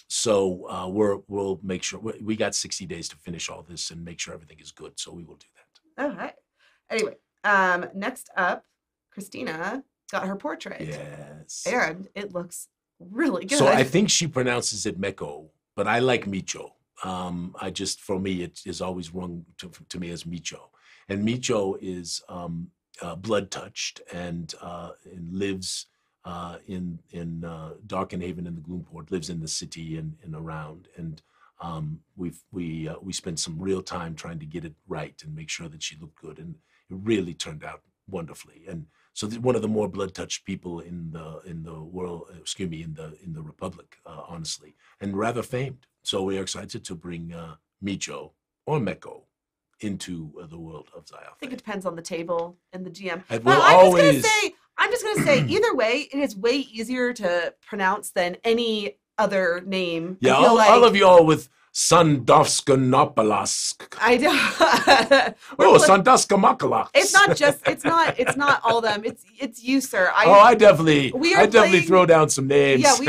Speaker 1: So we'll make sure. We got 60 days to finish all this and make sure everything is good. So we will do that.
Speaker 2: All right. Anyway, next up, Christina got her portrait.
Speaker 1: Yes.
Speaker 2: And it looks really good.
Speaker 1: So I think she pronounces it Meko, but I like Micho. For me, it is always rung to me as Micho. And Micho is blood-touched and lives in Darkenhaven in the Gloomport, lives in the city and around. And we spent some real time trying to get it right and make sure that she looked good. And it really turned out wonderfully. And so one of the more blood-touched people in the world, in the Republic, honestly, and rather famed. So we are excited to bring Micho or Meko into the world of Zyathé.
Speaker 2: I think it depends on the table and the GM. I'm just gonna say, either way, it is way easier to pronounce than any other name.
Speaker 1: Yeah, all of y'all with Sandovskanopalask.
Speaker 2: I do.
Speaker 1: Sandovskamakalak.
Speaker 2: It's not all them. It's you, sir.
Speaker 1: I definitely throw down some names.
Speaker 2: Yeah,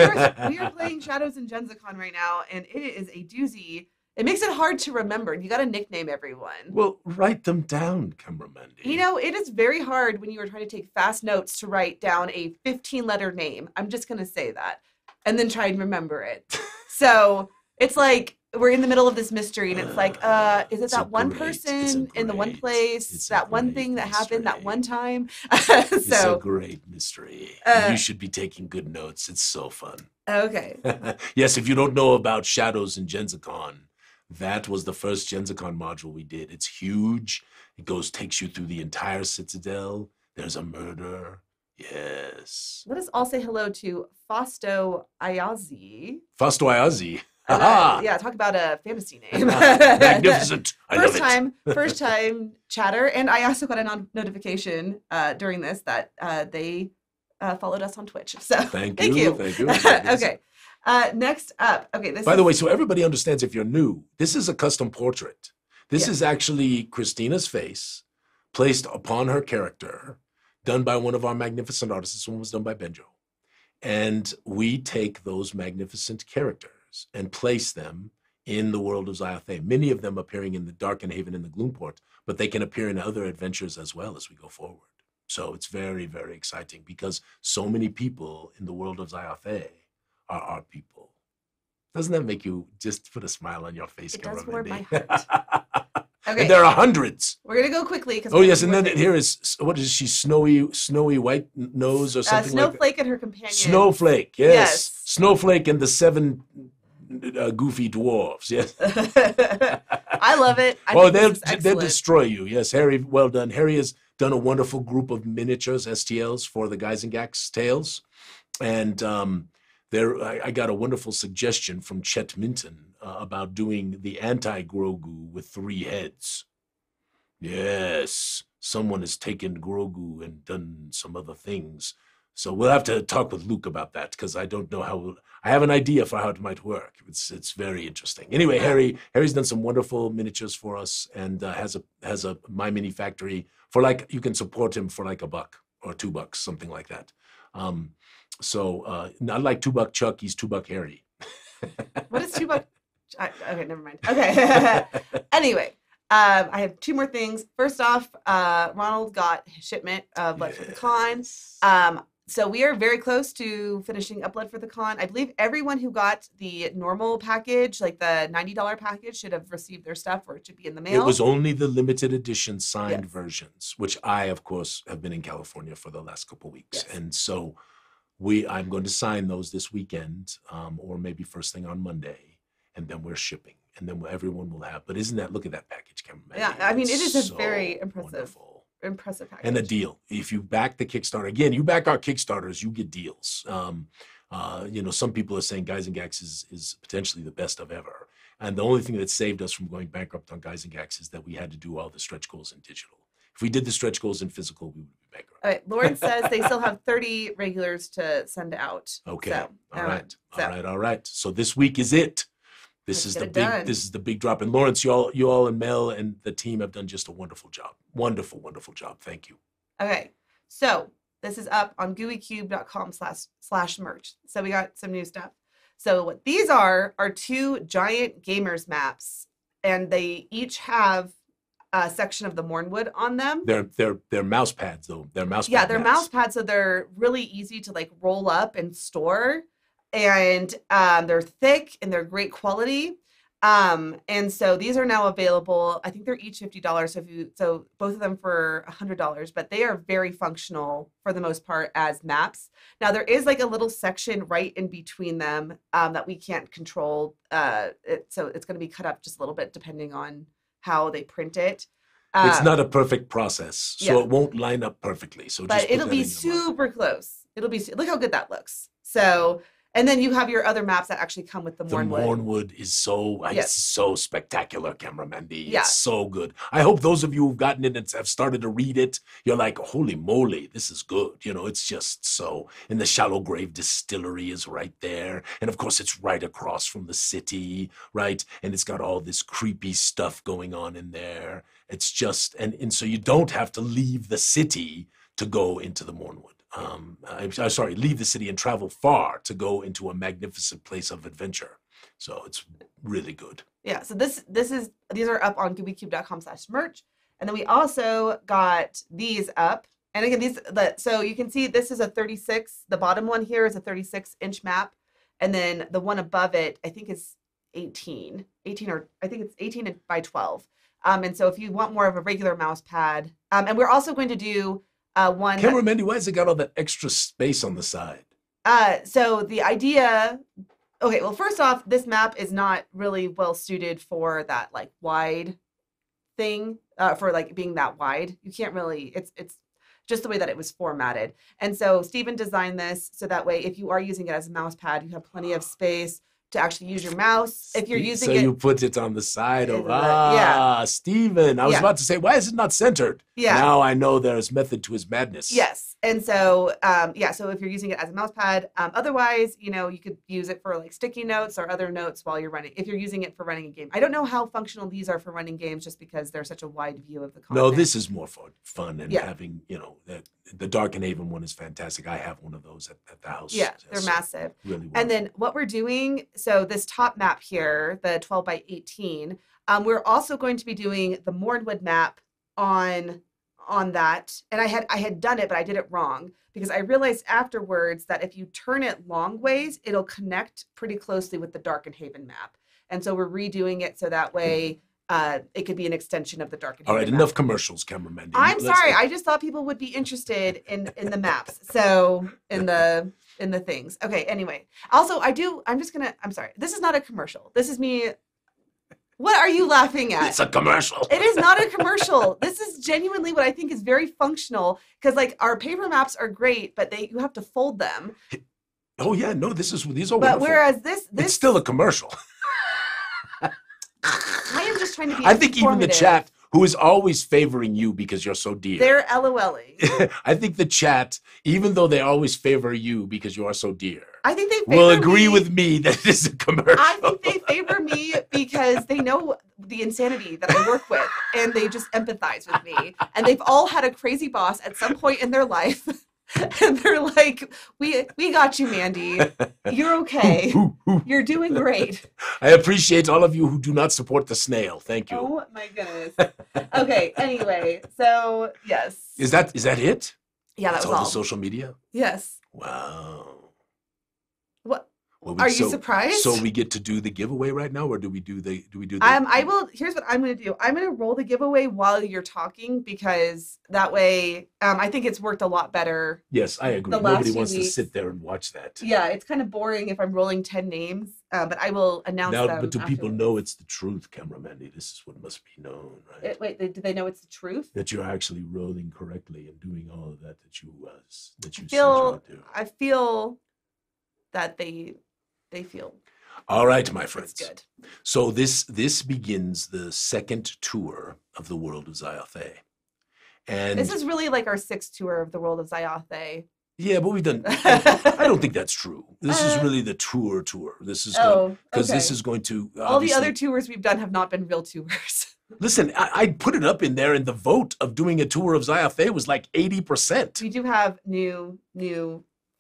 Speaker 2: we are playing Shadows and Genzicon right now, and it is a doozy. It makes it hard to remember. You got to nickname everyone.
Speaker 1: Well, write them down, cameraman.
Speaker 2: It is very hard when you are trying to take fast notes to write down a 15-letter name. I'm just going to say that. And then try and remember it. So it's like we're in the middle of this mystery, and it's like, is it that one person in the one place, that one thing that happened that one time?
Speaker 1: It's a great mystery. You should be taking good notes. It's so fun.
Speaker 2: Okay.
Speaker 1: Yes, if you don't know about Shadows in Gensicon, that was the first Gensicon module we did. It's huge. It takes you through the entire Citadel. There's a murder. Yes.
Speaker 2: Let us all say hello to Fausto Ayazi.
Speaker 1: Fausto Ayazi.
Speaker 2: Yeah, talk about a fantasy name.
Speaker 1: Magnificent. I love it.
Speaker 2: First time chatter. And I also got a notification during this that they followed us on Twitch. So thank you. Okay. Next up. Okay.
Speaker 1: By the way, so everybody understands, if you're new, this is a custom portrait. This is actually Christina's face placed upon her character, done by one of our magnificent artists. This one was done by Benjo. And we take those magnificent characters and place them in the world of Zyathé. Many of them appearing in the Darkened Haven and the Gloomport, but they can appear in other adventures as well as we go forward. So it's very, very exciting because so many people in the world of Zyathé are our people. Doesn't that make you just put a smile on your face?
Speaker 2: It does warm my heart. Okay.
Speaker 1: And there are hundreds.
Speaker 2: We're gonna go quickly.
Speaker 1: Oh yes, and then here is, what is she? Snowy white nose or something like that?
Speaker 2: Snowflake and her companion.
Speaker 1: Snowflake, yes. Snowflake and the 7 goofy dwarves, yes.
Speaker 2: I love it.
Speaker 1: They'll destroy you. Yes, Harry, well done. Harry has done a wonderful group of miniatures, STLs, for the Geisengax tales. And I got a wonderful suggestion from Chet Minton about doing the anti-Grogu with 3 heads. Yes, someone has taken Grogu and done some other things. So we'll have to talk with Luke about that, because I don't know I have an idea for how it might work. It's very interesting. Anyway, Harry's done some wonderful miniatures for us, and has a My Mini Factory for, like, you can support him for like $1 or $2, something like that. So not like $2 Chuck, he's $2 Harry.
Speaker 2: What is $2? Okay, never mind. Okay. Anyway, I have 2 more things. First off, Ronald got his shipment of Blood for the Con. So we are very close to finishing up Blood for the Con. I believe everyone who got the normal package, like the $90 package, should have received their stuff, or it should be in the mail.
Speaker 1: It was only the limited edition signed versions, which I, of course, have been in California for the last couple of weeks. Yes. And so I'm going to sign those this weekend, or maybe first thing on Monday, and then we're shipping, and then everyone will have. But look at that package, Cameron.
Speaker 2: Yeah, I mean, it is a very impressive package.
Speaker 1: And a deal. If you back the Kickstarter, again, you back our Kickstarters, you get deals. Some people are saying Geisengax is potentially the best of ever. And the only thing that saved us from going bankrupt on Geisengax is that we had to do all the stretch goals in digital. If we did the stretch goals in physical, we would be bankrupt.
Speaker 2: All right. Lauren says they still have 30 regulars to send out.
Speaker 1: Okay. So, all right. So this week is it. This is the big drop. And Lawrence, you all and Mel and the team have done just a wonderful job. Wonderful, wonderful job. Thank you.
Speaker 2: Okay. So this is up on gooeycube.com/merch. So we got some new stuff. So what these are 2 giant gamers maps, and they each have a section of the Mornwood on them.
Speaker 1: They're mouse pads though. They're mouse pads.
Speaker 2: Yeah, they're mouse pads, so they're really easy to like roll up and store. And they're thick and they're great quality. And so these are now available. I think they're each $50. So both of them for $100, but they are very functional for the most part as maps. Now there is like a little section right in between them that we can't control. So it's going to be cut up just a little bit depending on how they print it.
Speaker 1: It's not a perfect process, so it won't line up perfectly.
Speaker 2: But it'll be super close. Look how good that looks. So. And then you have your other maps that actually come with the Mornwood.
Speaker 1: The Mornwood is so spectacular, Cameramandy. Yeah. It's so good. I hope those of you who've gotten it and have started to read it, you're like, holy moly, this is good. It's just so. And the Shallow Grave Distillery is right there. And of course, it's right across from the city, right? And it's got all this creepy stuff going on in there. It's just, and so you don't have to leave the city to go into the Mornwood. Leave the city and travel far to go into a magnificent place of adventure. So it's really good.
Speaker 2: Yeah. So these are up on gooeycube.com/merch. And then we also got these up. And again, so you can see this is a 36. The bottom one here is a 36-inch map. And then the one above it, I think is 18, or I think it's 18 by 12. And so if you want more of a regular mouse pad, and we're also going to do one.
Speaker 1: Camera Mandy, why has it got all that extra space on the side?
Speaker 2: So the idea, okay, well, first off, this map is not really well suited for that like wide thing, for like being that wide. You can't really, it's just the way that it was formatted. And so Stephen designed this so that way, if you are using it as a mouse pad, you have plenty of space to actually use your mouse. If you're using it,
Speaker 1: so you put it on the side of Stephen. I was about to say, why is it not centered? Yeah. Now I know there's method to his madness.
Speaker 2: Yes. And so, so if you're using it as a mouse pad, otherwise, you could use it for like sticky notes or other notes while you're running, if you're using it for running a game. I don't know how functional these are for running games just because they're such a wide view of the content.
Speaker 1: No, this is more fun and having, the Dark and Haven one is fantastic. I have one of those at the house.
Speaker 2: Yeah, they're massive.
Speaker 1: Really
Speaker 2: and then what we're doing, so this top map here, the 12 by 18, we're also going to be doing the Mornwood map on that. And I had done it, but I did it wrong because I realized afterwards that if you turn it long ways, it'll connect pretty closely with the Dark and Haven map. And so we're redoing it so that way it could be an extension of the Dark and Haven
Speaker 1: All right,
Speaker 2: map.
Speaker 1: enough commercials, cameraman.
Speaker 2: I'm sorry. I just thought people would be interested in the maps. So in the things. Okay, anyway. Also, I'm sorry. This is not a commercial. This is me. What are you laughing at?
Speaker 1: It's a commercial.
Speaker 2: It is not a commercial. This is genuinely what I think is very functional because like our paper maps are great, but you have to fold them.
Speaker 1: Oh yeah, no, these are wonderful.
Speaker 2: But whereas this
Speaker 1: it's still a commercial.
Speaker 2: I am just trying to be
Speaker 1: I think even the chat, who is always favoring you because you're so dear.
Speaker 2: They're LOLing.
Speaker 1: I think the chat, even though they always favor you because you are so dear,
Speaker 2: I think they
Speaker 1: will agree with me that it is a commercial.
Speaker 2: I think they favor me because they know the insanity that I work with and they just empathize with me. And they've all had a crazy boss at some point in their life. And they're like, we got you, Mandy. You're okay. You're doing great.
Speaker 1: I appreciate all of you who do not support the snail. Thank you.
Speaker 2: Oh my goodness. Okay, anyway, so yes.
Speaker 1: Is that it?
Speaker 2: Yeah,
Speaker 1: That's
Speaker 2: was all.
Speaker 1: The social media?
Speaker 2: Yes.
Speaker 1: Wow.
Speaker 2: What? Are you surprised?
Speaker 1: So we get to do the giveaway right now, or do we do the?
Speaker 2: I will. Here's what I'm going to do. I'm going to roll the giveaway while you're talking because that way, I think it's worked a lot better.
Speaker 1: Yes, I agree. Nobody wants to sit there and watch that.
Speaker 2: Yeah, it's kind of boring if I'm rolling 10 names, but I will announce them.
Speaker 1: But do people know it's the truth, cameraman? This is what must be known, right?
Speaker 2: Wait, do they know it's the truth?
Speaker 1: That you're actually rolling correctly and doing all of that you
Speaker 2: do. I feel that they feel.
Speaker 1: All right, my friends.
Speaker 2: It's good.
Speaker 1: So this begins the second tour of the world of Zyathé. And
Speaker 2: this is really like our 6th tour of the world of Zyathé.
Speaker 1: Yeah, but we've done. I don't think that's true. This is really the tour. This is because this is going to.
Speaker 2: All the other tours we've done have not been real tours.
Speaker 1: Listen, I put it up in there, and the vote of doing a tour of Zyathé was like 80%.
Speaker 2: We do have new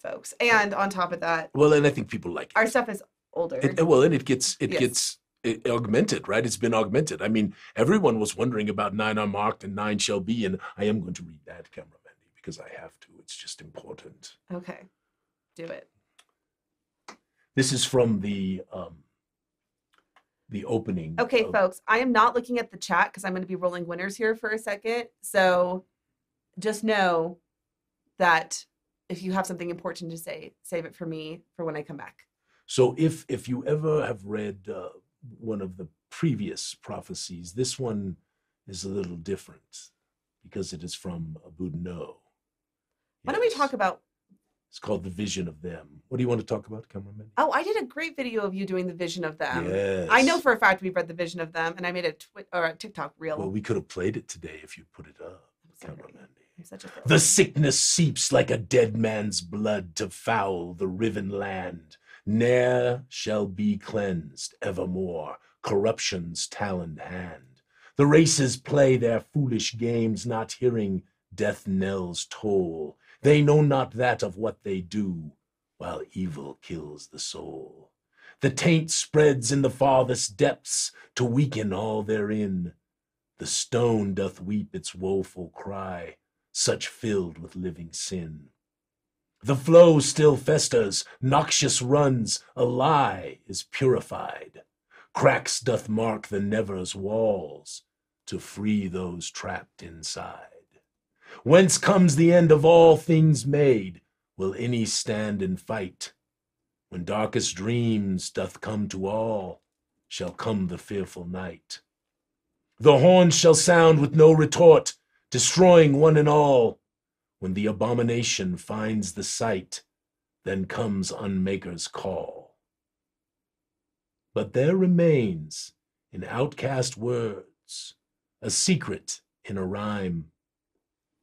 Speaker 2: folks, and on top of that,
Speaker 1: well, and I think people like it.
Speaker 2: Our stuff is older.
Speaker 1: And it gets augmented, right? It's been augmented. I mean, everyone was wondering about 9 Unmarked and 9 Shall Be, and I am going to read that, cameraman, because I have to. It's just important.
Speaker 2: Okay, do it.
Speaker 1: This is from the opening.
Speaker 2: Okay, folks, I am not looking at the chat because I'm going to be rolling winners here for a second. So just know that if you have something important to say, save it for me for when I come back.
Speaker 1: So if you ever have read one of the previous prophecies, this one is a little different because it is from Boudinot.
Speaker 2: Why don't we talk about?
Speaker 1: It's called The Vision of Them. What do you want to talk about, cameraman?
Speaker 2: Oh, I did a great video of you doing The Vision of Them.
Speaker 1: Yes.
Speaker 2: I know for a fact we've read The Vision of Them, and I made a TikTok reel.
Speaker 1: Well, we could have played it today if you put it up, cameraman.
Speaker 2: Such a
Speaker 1: the sickness seeps like a dead man's blood to foul the riven land. Ne'er shall be cleansed evermore corruption's taloned hand. The races play their foolish games, not hearing death knells toll. They know not that of what they do, while evil kills the soul. The taint spreads in the farthest depths to weaken all therein. The stone doth weep its woeful cry, such filled with living sin. The flow still festers, noxious runs, a lie is purified. Cracks doth mark the Never's walls to free those trapped inside. Whence comes the end of all things made? Will any stand and fight? When darkest dreams doth come to all, shall come the fearful night. The horn shall sound with no retort, destroying one and all. When the abomination finds the sight, then comes Unmaker's call. But there remains, in outcast words, a secret in a rhyme.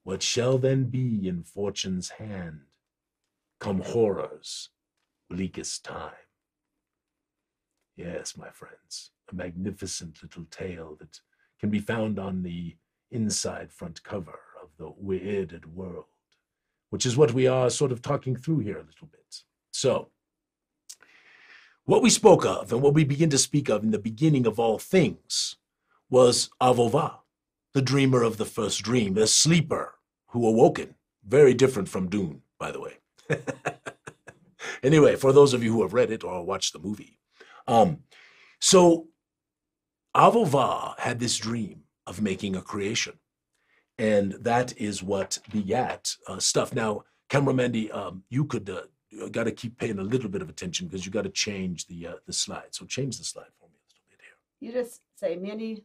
Speaker 1: What shall then be in fortune's hand, come horror's bleakest time? Yes, my friends, a magnificent little tale that can be found on the inside front cover of the Weirded World, which is what we are sort of talking through here a little bit. So, what we spoke of and what we begin to speak of in the beginning of all things was Avova, the dreamer of the first dream, the sleeper who awoken. Very different from Dune, by the way. Anyway, for those of you who have read it or watched the movie. So Avova had this dream of making a creation. And that is what begat stuff. Now, Cameramandy, you could got to keep paying a little bit of attention because you got to change the slide. So change the slide for me a little bit here.
Speaker 2: You just say, Mandy,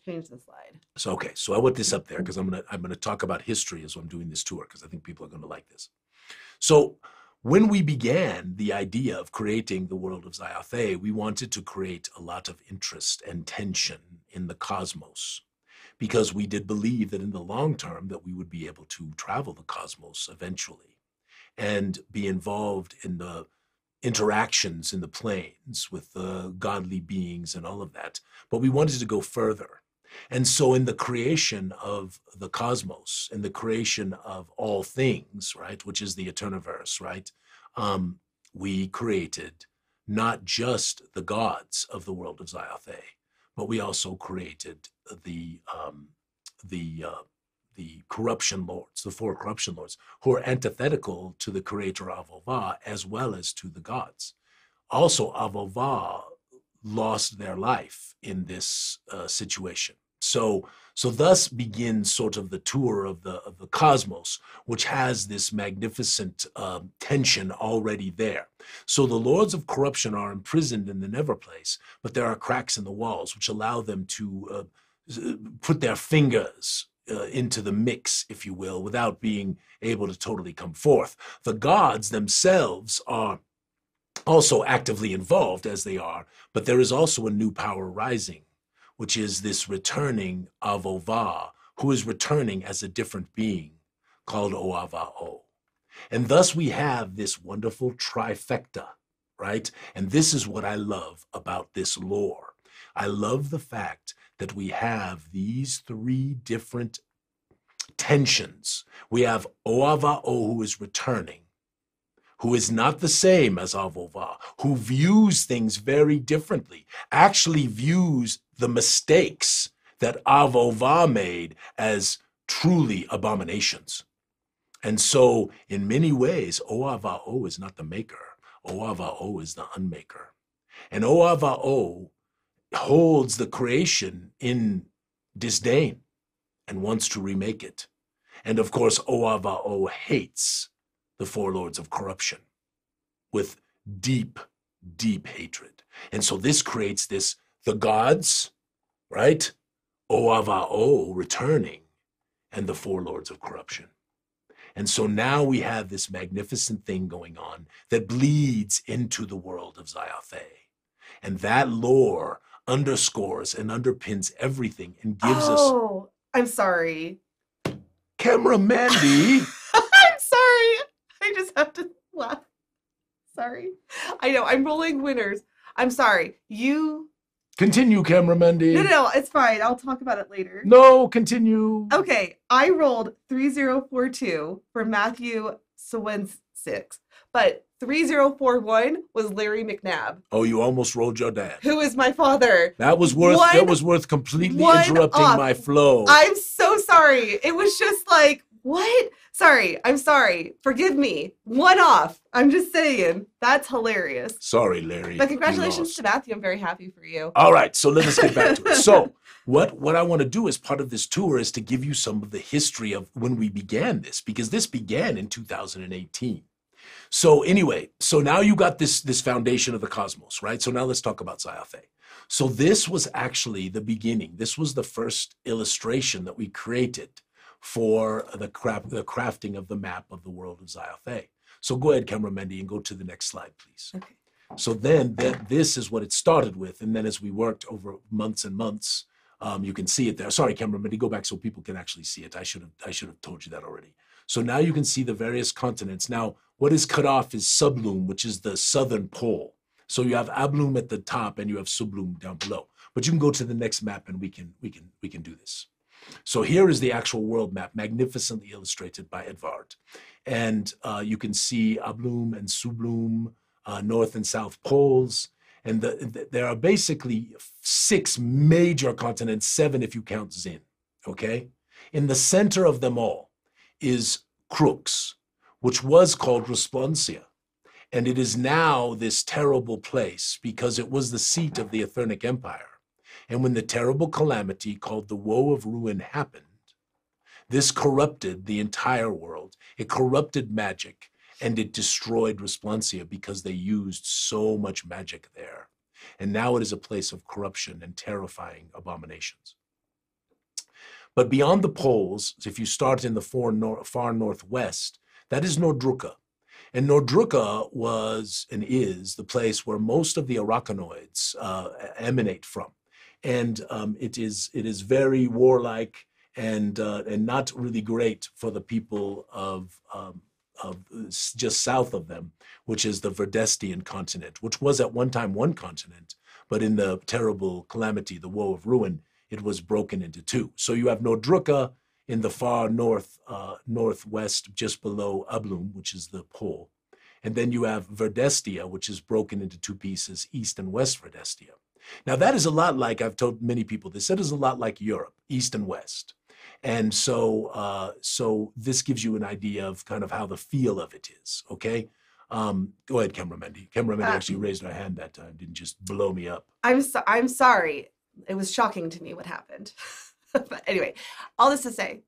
Speaker 2: change the slide.
Speaker 1: So okay, so I put this up there because I'm gonna talk about history as I'm doing this tour because I think people are gonna like this. So when we began the idea of creating the world of Zyathé, we wanted to create a lot of interest and tension in the cosmos, because we did believe that in the long term that we would be able to travel the cosmos eventually and be involved in the interactions in the planes with the godly beings and all of that. But we wanted to go further. And so in the creation of the cosmos, in the creation of all things, right, which is the Eterniverse, right, we created not just the gods of the world of Zyathé, but we also created the corruption lords, the four corruption lords, who are antithetical to the creator Avova as well as to the gods. Also, Avova lost their life in this situation. So thus begins sort of the tour of the cosmos, which has this magnificent tension already there. So the lords of corruption are imprisoned in the Never Place, but there are cracks in the walls which allow them to put their fingers into the mix, if you will, without being able to totally come forth. The gods themselves are also actively involved as they are, but there is also a new power rising, which is this returning Avova, who is returning as a different being called Oavao. And thus we have this wonderful trifecta, right? And this is what I love about this lore. I love the fact that we have these three different tensions. We have Oavao, who is returning, who is not the same as Avova, who views things very differently, actually views the mistakes that Avova made as truly abominations. And so, in many ways, Oavao is not the maker. Oavao is the unmaker. And Oavao holds the creation in disdain and wants to remake it. And of course, Oavao hates the four lords of corruption with deep, deep hatred. And so this creates this, the gods, right? Oavao returning, and the four lords of corruption. And so now we have this magnificent thing going on that bleeds into the world of Zyathé. And that lore underscores and underpins everything and gives us...
Speaker 2: Oh, I'm sorry.
Speaker 1: Camera Mandy.
Speaker 2: I'm sorry. I just have to laugh. Sorry. I know, I'm rolling winners. I'm sorry. You...
Speaker 1: Continue, Camera Mandy.
Speaker 2: No, it's fine. I'll talk about it later.
Speaker 1: No, continue.
Speaker 2: Okay, I rolled 3042 for Matthew Swensix, but 3041 was Larry McNabb.
Speaker 1: Oh, you almost rolled your dad.
Speaker 2: Who is my father.
Speaker 1: That was worth completely interrupting my flow.
Speaker 2: I'm so sorry. It was just like What? Sorry. I'm sorry. Forgive me. One off. I'm just saying. That's hilarious.
Speaker 1: Sorry, Larry.
Speaker 2: But congratulations to Matthew. I'm very happy for you.
Speaker 1: All right. So let us get back to it. So what I want to do as part of this tour is to give you some of the history of when we began this, because this began in 2018. So anyway, so now you got this foundation of the cosmos, right? So now let's talk about Zyathé. So this was actually the beginning. This was the first illustration that we created for the crafting of the map of the world of Zyathé. So go ahead, Camera Mendy, and go to the next slide, please. Okay. So then this is what it started with. And then as we worked over months and months, you can see it there. Sorry, Camera Mendy, go back so people can actually see it. I should have told you that already. So now you can see the various continents. Now, what is cut off is Sublume, which is the southern pole. So you have Ablume at the top and you have Sublume down below. But you can go to the next map and we can do this. So here is the actual world map, magnificently illustrated by Edvard. And you can see Ablume and Sublume, north and south poles. And there are basically 6 major continents, 7 if you count Zin, okay? In the center of them all is Crux, which was called Responsia. And it is now this terrible place because it was the seat of the Aethernic Empire. And when the terrible calamity called the Woe of Ruin happened, this corrupted the entire world. It corrupted magic, and it destroyed Responsia because they used so much magic there. And now it is a place of corruption and terrifying abominations. But beyond the poles, if you start in the far northwest, that is Nordruka. And Nordruka was and is the place where most of the Arachnoids emanate from. And it is very warlike and not really great for the people of just south of them, which is the Verdestian continent, which was at one time one continent, but in the terrible calamity, the Woe of Ruin, it was broken into 2. So you have Nordruka in the far northwest, just below Ablume, which is the pole. And then you have Verdestia, which is broken into 2 pieces, east and west Verdestia. Now that is a lot like, I've told many people this, that is a lot like Europe, east and west. And so this gives you an idea of kind of how the feel of it is, okay? Go ahead, Camera Mendy. Camera Mendy actually raised her hand that time, didn't just blow me up.
Speaker 2: I'm sorry. It was shocking to me what happened. But anyway, all this to say,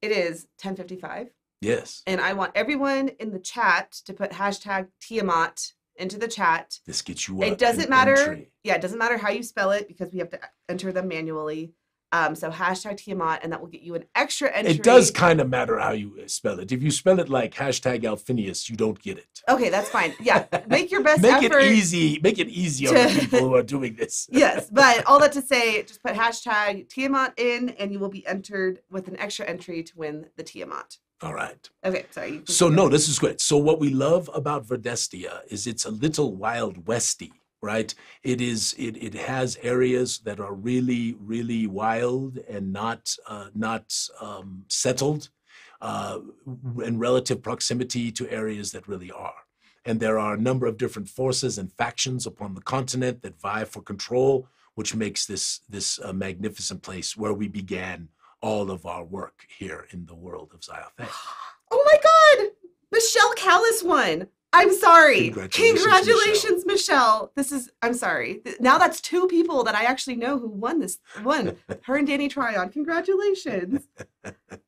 Speaker 2: it is 10:55.
Speaker 1: Yes.
Speaker 2: And I want everyone in the chat to put hashtag Tiamat into the chat.
Speaker 1: This gets you
Speaker 2: It doesn't matter. Entry. Yeah, it doesn't matter how you spell it because we have to enter them manually. So hashtag Tiamat, and that will get you an extra entry.
Speaker 1: It does kind of matter how you spell it. If you spell it like hashtag Alphinius, you don't get it.
Speaker 2: Okay, that's fine. Yeah, make your best effort.
Speaker 1: Make it easy on the people who are doing this.
Speaker 2: Yes, but all that to say, just put hashtag Tiamat in, and you will be entered with an extra entry to win the Tiamat.
Speaker 1: All right.
Speaker 2: Okay, sorry.
Speaker 1: So no, this is great. So what we love about Verdestia is it's a little Wild Westy, right? It has areas that are really, really wild and not settled in relative proximity to areas that really are. And there are a number of different forces and factions upon the continent that vie for control, which makes this a magnificent place where we began all of our work here in the world of Zyathé.
Speaker 2: Oh my God! Michelle Callis won. I'm sorry. Congratulations, Michelle. I'm sorry. Now that's 2 people that I actually know who won this one. Her and Danny Tryon. Congratulations.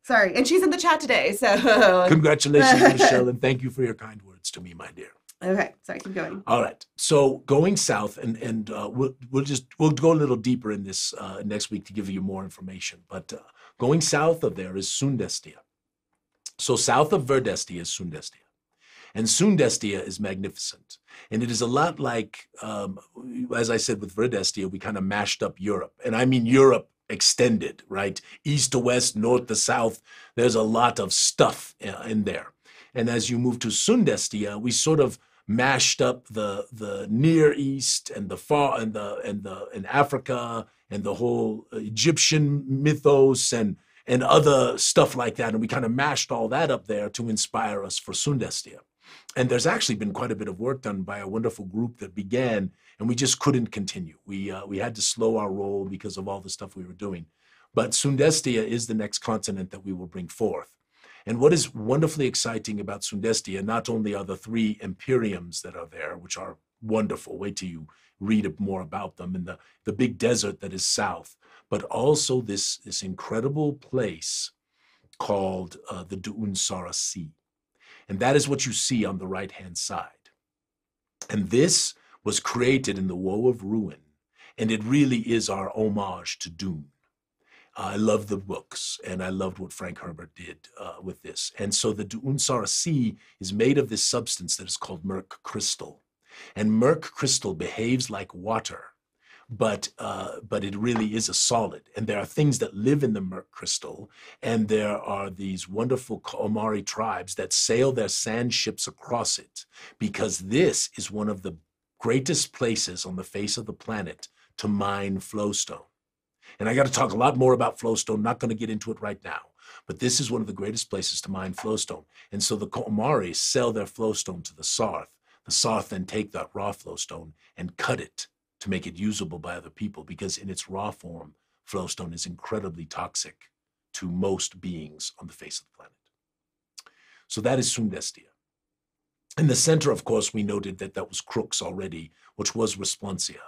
Speaker 2: Sorry. And she's in the chat today, so.
Speaker 1: Congratulations, Michelle, and thank you for your kind words to me, my dear.
Speaker 2: Okay, sorry, keep going.
Speaker 1: All right. So going south, and we'll go a little deeper in this next week to give you more information. But going south of there is Sundestia. So south of Verdestia is Sundestia. And Sundestia is magnificent. And it is a lot like, as I said with Verdestia, we kind of mashed up Europe. And I mean Europe extended, right? East to west, north to south. There's a lot of stuff in there. And as you move to Sundestia, we sort of mashed up the Near East and the far and Africa and the whole Egyptian mythos and other stuff like that. And we kind of mashed all that up there to inspire us for Sundestia. And there's actually been quite a bit of work done by a wonderful group that began, and we just couldn't continue. We had to slow our roll because of all the stuff we were doing. But Sundestia is the next continent that we will bring forth. And what is wonderfully exciting about Sundestia, not only are the 3 empyreums that are there, which are wonderful, wait till you read more about them, and the big desert that is south, but also this incredible place called the Duunsara Sea. And that is what you see on the right-hand side. And this was created in the Woe of Ruin, and it really is our homage to Dune. I love the books, and I loved what Frank Herbert did with this. And so the Duunsara Sea is made of this substance that is called murk crystal. And murk crystal behaves like water, but it really is a solid. And there are things that live in the murk crystal, and there are these wonderful Omari tribes that sail their sand ships across it, because this is one of the greatest places on the face of the planet to mine flowstone. And I got to talk a lot more about flowstone, not going to get into it right now, but this is one of the greatest places to mine flowstone. And so the Omari sell their flowstone to the Sarth. The Sarth then take that raw flowstone and cut it to make it usable by other people, because in its raw form, flowstone is incredibly toxic to most beings on the face of the planet. So that is Sundestia. In the center, of course, we noted that that was Crux already, which was Resplensia,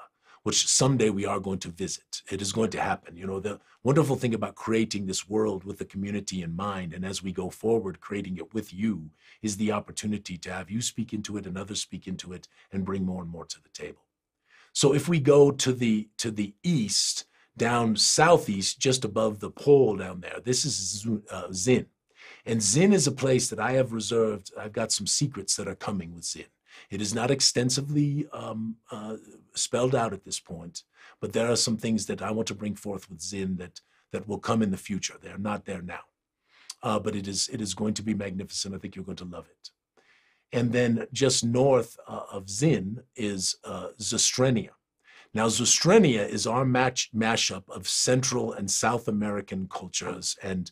Speaker 1: which someday we are going to visit. It is going to happen. You know, the wonderful thing about creating this world with the community in mind, and as we go forward, creating it with you, is the opportunity to have you speak into it and others speak into it and bring more and more to the table. So if we go to the east, down southeast, just above the pole down there, this is Zin. And Zin is a place that I have reserved. I've got some secrets that are coming with Zin. It is not extensively spelled out at this point, but there are some things that I want to bring forth with Zin that will come in the future. They're not there now, but it is going to be magnificent. I think you're going to love it. And then just north of Zin is Zostrenia. Now, Zostrenia is our mashup of Central and South American cultures, and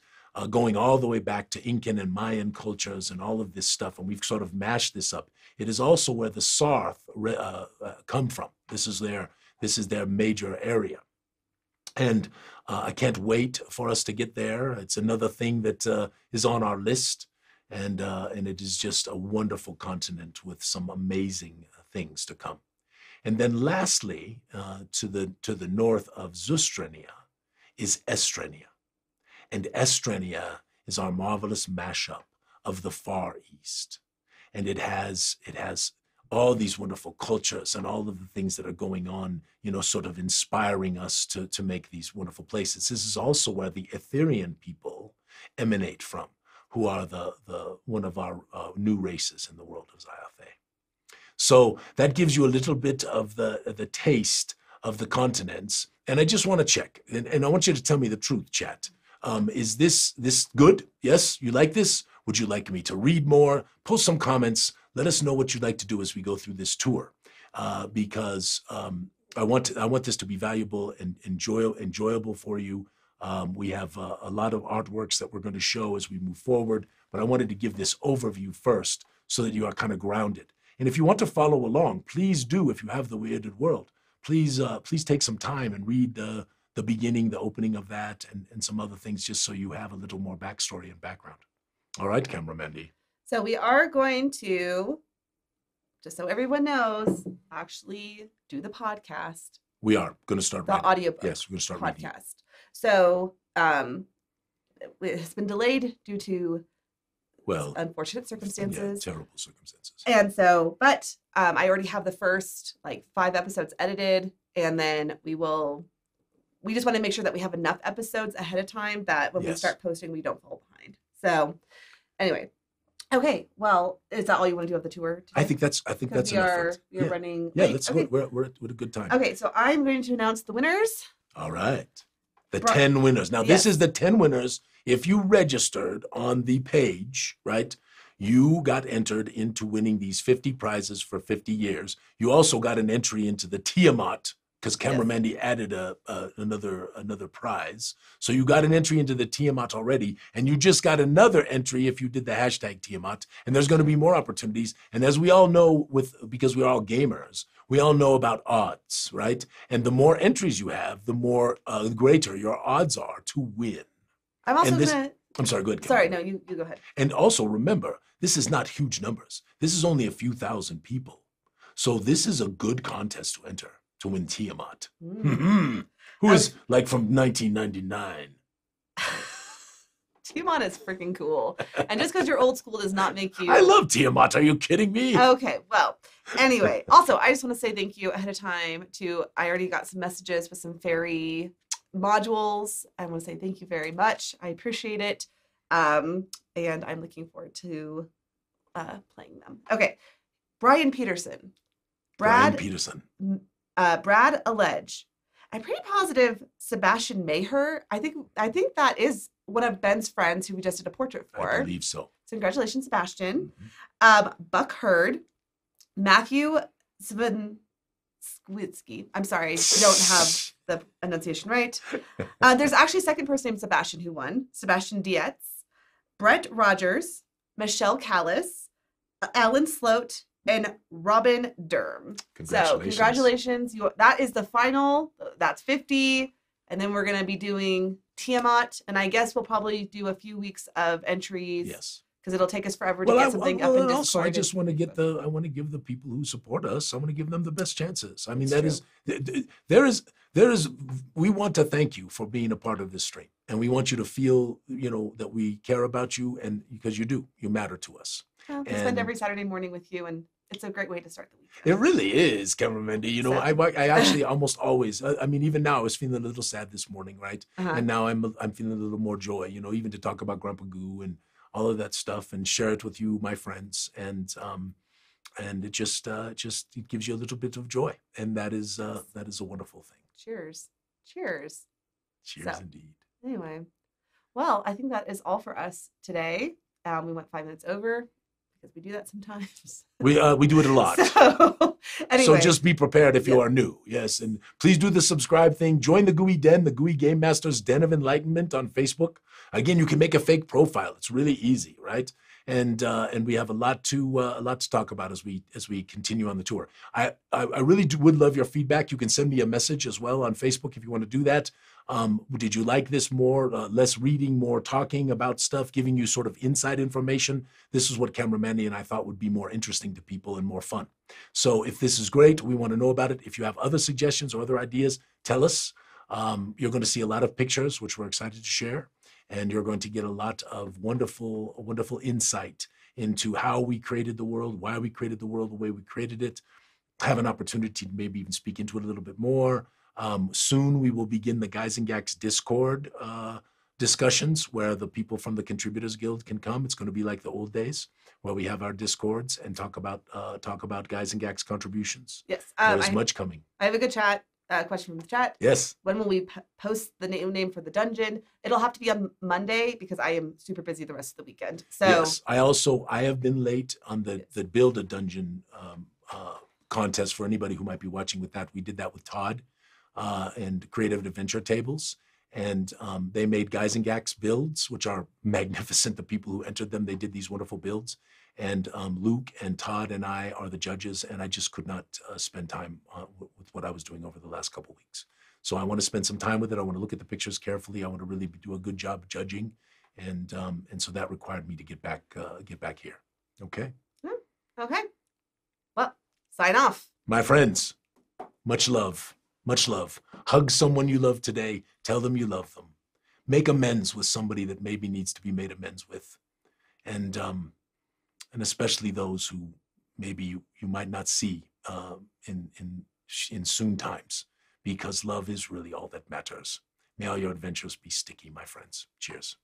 Speaker 1: going all the way back to Incan and Mayan cultures and all of this stuff, and we've sort of mashed this up. It is also where the Sarth come from. This is their major area. And I can't wait for us to get there. It's another thing that is on our list, and it is just a wonderful continent with some amazing things to come. And then lastly, to the north of Zostrenia is Estrenia. And Estrenia is our marvelous mashup of the Far East. And it has all these wonderful cultures and all of the things that are going on, you know, sort of inspiring us to make these wonderful places. This is also where the Etherian people emanate from, who are the one of our new races in the world of Zyathé. So that gives you a little bit of the taste of the continents. And I just want to check, and I want you to tell me the truth, chat. Is this good? Yes, you like this? Would you like me to read more? Post some comments. Let us know what you'd like to do as we go through this tour, because I want this to be valuable and enjoyable for you. We have a lot of artworks that we're going to show as we move forward, but I wanted to give this overview first so that you are kind of grounded. And if you want to follow along, please do. If you have the Weirded World, please take some time and read the beginning, the opening of that, and some other things, just so you have a little more backstory and background. All right, Camera Mandy.
Speaker 2: So we are going to, just so everyone knows, actually do the podcast.
Speaker 1: We are going to start
Speaker 2: the audiobook.
Speaker 1: Yes, we're going to start
Speaker 2: podcast.
Speaker 1: Reading.
Speaker 2: So it's been delayed due to unfortunate circumstances.
Speaker 1: Yeah, terrible circumstances.
Speaker 2: And so, but I already have the first 5 episodes edited, and then we just want to make sure that we have enough episodes ahead of time that when we start posting, we don't fall behind. So anyway, okay. Well, is that all you want to do of the tour today?
Speaker 1: I think that's enough.
Speaker 2: You're running.
Speaker 1: Yeah, let's go. We're at a good time.
Speaker 2: Okay, so I'm going to announce the winners.
Speaker 1: All right. The 10 winners. Now, this is the 10 winners. If you registered on the page, right, you got entered into winning these 50 prizes for 50 years. You also got an entry into the Tiamat, because Camera Mandy added another prize. So you got an entry into the Tiamat already, and you just got another entry if you did the hashtag Tiamat, and there's going to be more opportunities. And as we all know, because we're all gamers, we all know about odds, right? And the more entries you have, the more greater your odds are to win.
Speaker 2: I'm also going to
Speaker 1: I'm sorry, go ahead.
Speaker 2: Sorry, no, you go ahead.
Speaker 1: And also remember, this is not huge numbers. This is only a few thousand people. So this is a good contest to enter to win Tiamat. Who is like from 1999.
Speaker 2: Tiamat is freaking cool. And just because you're old school does not make you...
Speaker 1: I love Tiamat. Are you kidding me?
Speaker 2: Okay, well, anyway. Also, I just want to say thank you ahead of time to... I already got some messages with some fairy modules. I want to say thank you very much. I appreciate it. And I'm looking forward to playing them. Okay. Brian Peterson. Brad Allege. I'm pretty positive Sebastian Maher. I think that is one of Ben's friends who we just did a portrait for.
Speaker 1: I believe so.
Speaker 2: So congratulations, Sebastian. Buck Hurd, Matthew Swinsky. I'm sorry, I don't have the enunciation right. There's actually a second person named Sebastian who won. Sebastian Dietz, Brett Rogers, Michelle Callis, Alan Sloat, and Robin Durham. So congratulations. That is the final. That's 50. And then we're going to be doing Tiamat. And I guess we'll probably do a few weeks of entries.
Speaker 1: Yes.
Speaker 2: Because it'll take us forever to get something up in Discord.
Speaker 1: Also, I just want to I want to give the people who support us, I want to give them the best chances. I mean, we want to thank you for being a part of this stream. And we want you to feel, that we care about you, and because you matter to us.
Speaker 2: Well, we spend every Saturday morning with you, and it's a great way to start the week.
Speaker 1: It really is, Cameron Mendy. I actually almost always, even now I was feeling a little sad this morning, right? And now I'm feeling a little more joy, even to talk about Grandpa Goo and all of that stuff and share it with you, my friends. And it just it gives you a little bit of joy. And that is a wonderful thing.
Speaker 2: Cheers.
Speaker 1: Indeed.
Speaker 2: Anyway, well, I think that is all for us today. We went 5 minutes over, because we do that sometimes. We
Speaker 1: do it a lot. So just be prepared if you are new. Yes, and please do the subscribe thing. Join the Gooey Den, the Gooey Game Masters Den of Enlightenment on Facebook. Again, you can make a fake profile. It's really easy, right? And we have a lot to talk about as we continue on the tour. I really would love your feedback. You can send me a message as well on Facebook if you want to do that. Did you like this more, less reading, more talking about stuff, giving you sort of inside information? This is what Cameramandy and I thought would be more interesting to people and more fun. So if this is great, we want to know about it. If you have other suggestions or other ideas, tell us. You're going to see a lot of pictures, which we're excited to share. And you're going to get a lot of wonderful insight into how we created the world, why we created the world the way we created it. Have an opportunity to maybe even speak into it a little bit more. Soon we will begin the Guys and Gags Discord discussions where the people from the Contributors Guild can come. It's going to be like the old days where we have our Discords and talk about Guys and Gags contributions.
Speaker 2: Yes.
Speaker 1: There's much coming.
Speaker 2: I have a good question from the chat.
Speaker 1: Yes.
Speaker 2: When will we post the name for the dungeon? It'll have to be on Monday because I am super busy the rest of the weekend. So
Speaker 1: yes, I have been late on the Build a Dungeon contest for anybody who might be watching with that. We did that with Todd and Creative Adventure Tables. And they made Guys and Gags builds, which are magnificent. The people who entered them, they did these wonderful builds. And Luke and Todd and I are the judges, and I just could not spend time with what I was doing over the last couple of weeks. So I want to spend some time with it. I want to look at the pictures carefully. I want to really do a good job judging, and so that required me to get back here. Okay.
Speaker 2: Okay. Well, sign off,
Speaker 1: my friends. Much love. Much love. Hug someone you love today. Tell them you love them. Make amends with somebody that maybe needs to be made amends with, and especially those who maybe you might not see in soon times, because love is really all that matters. May all your adventures be sticky, my friends. Cheers.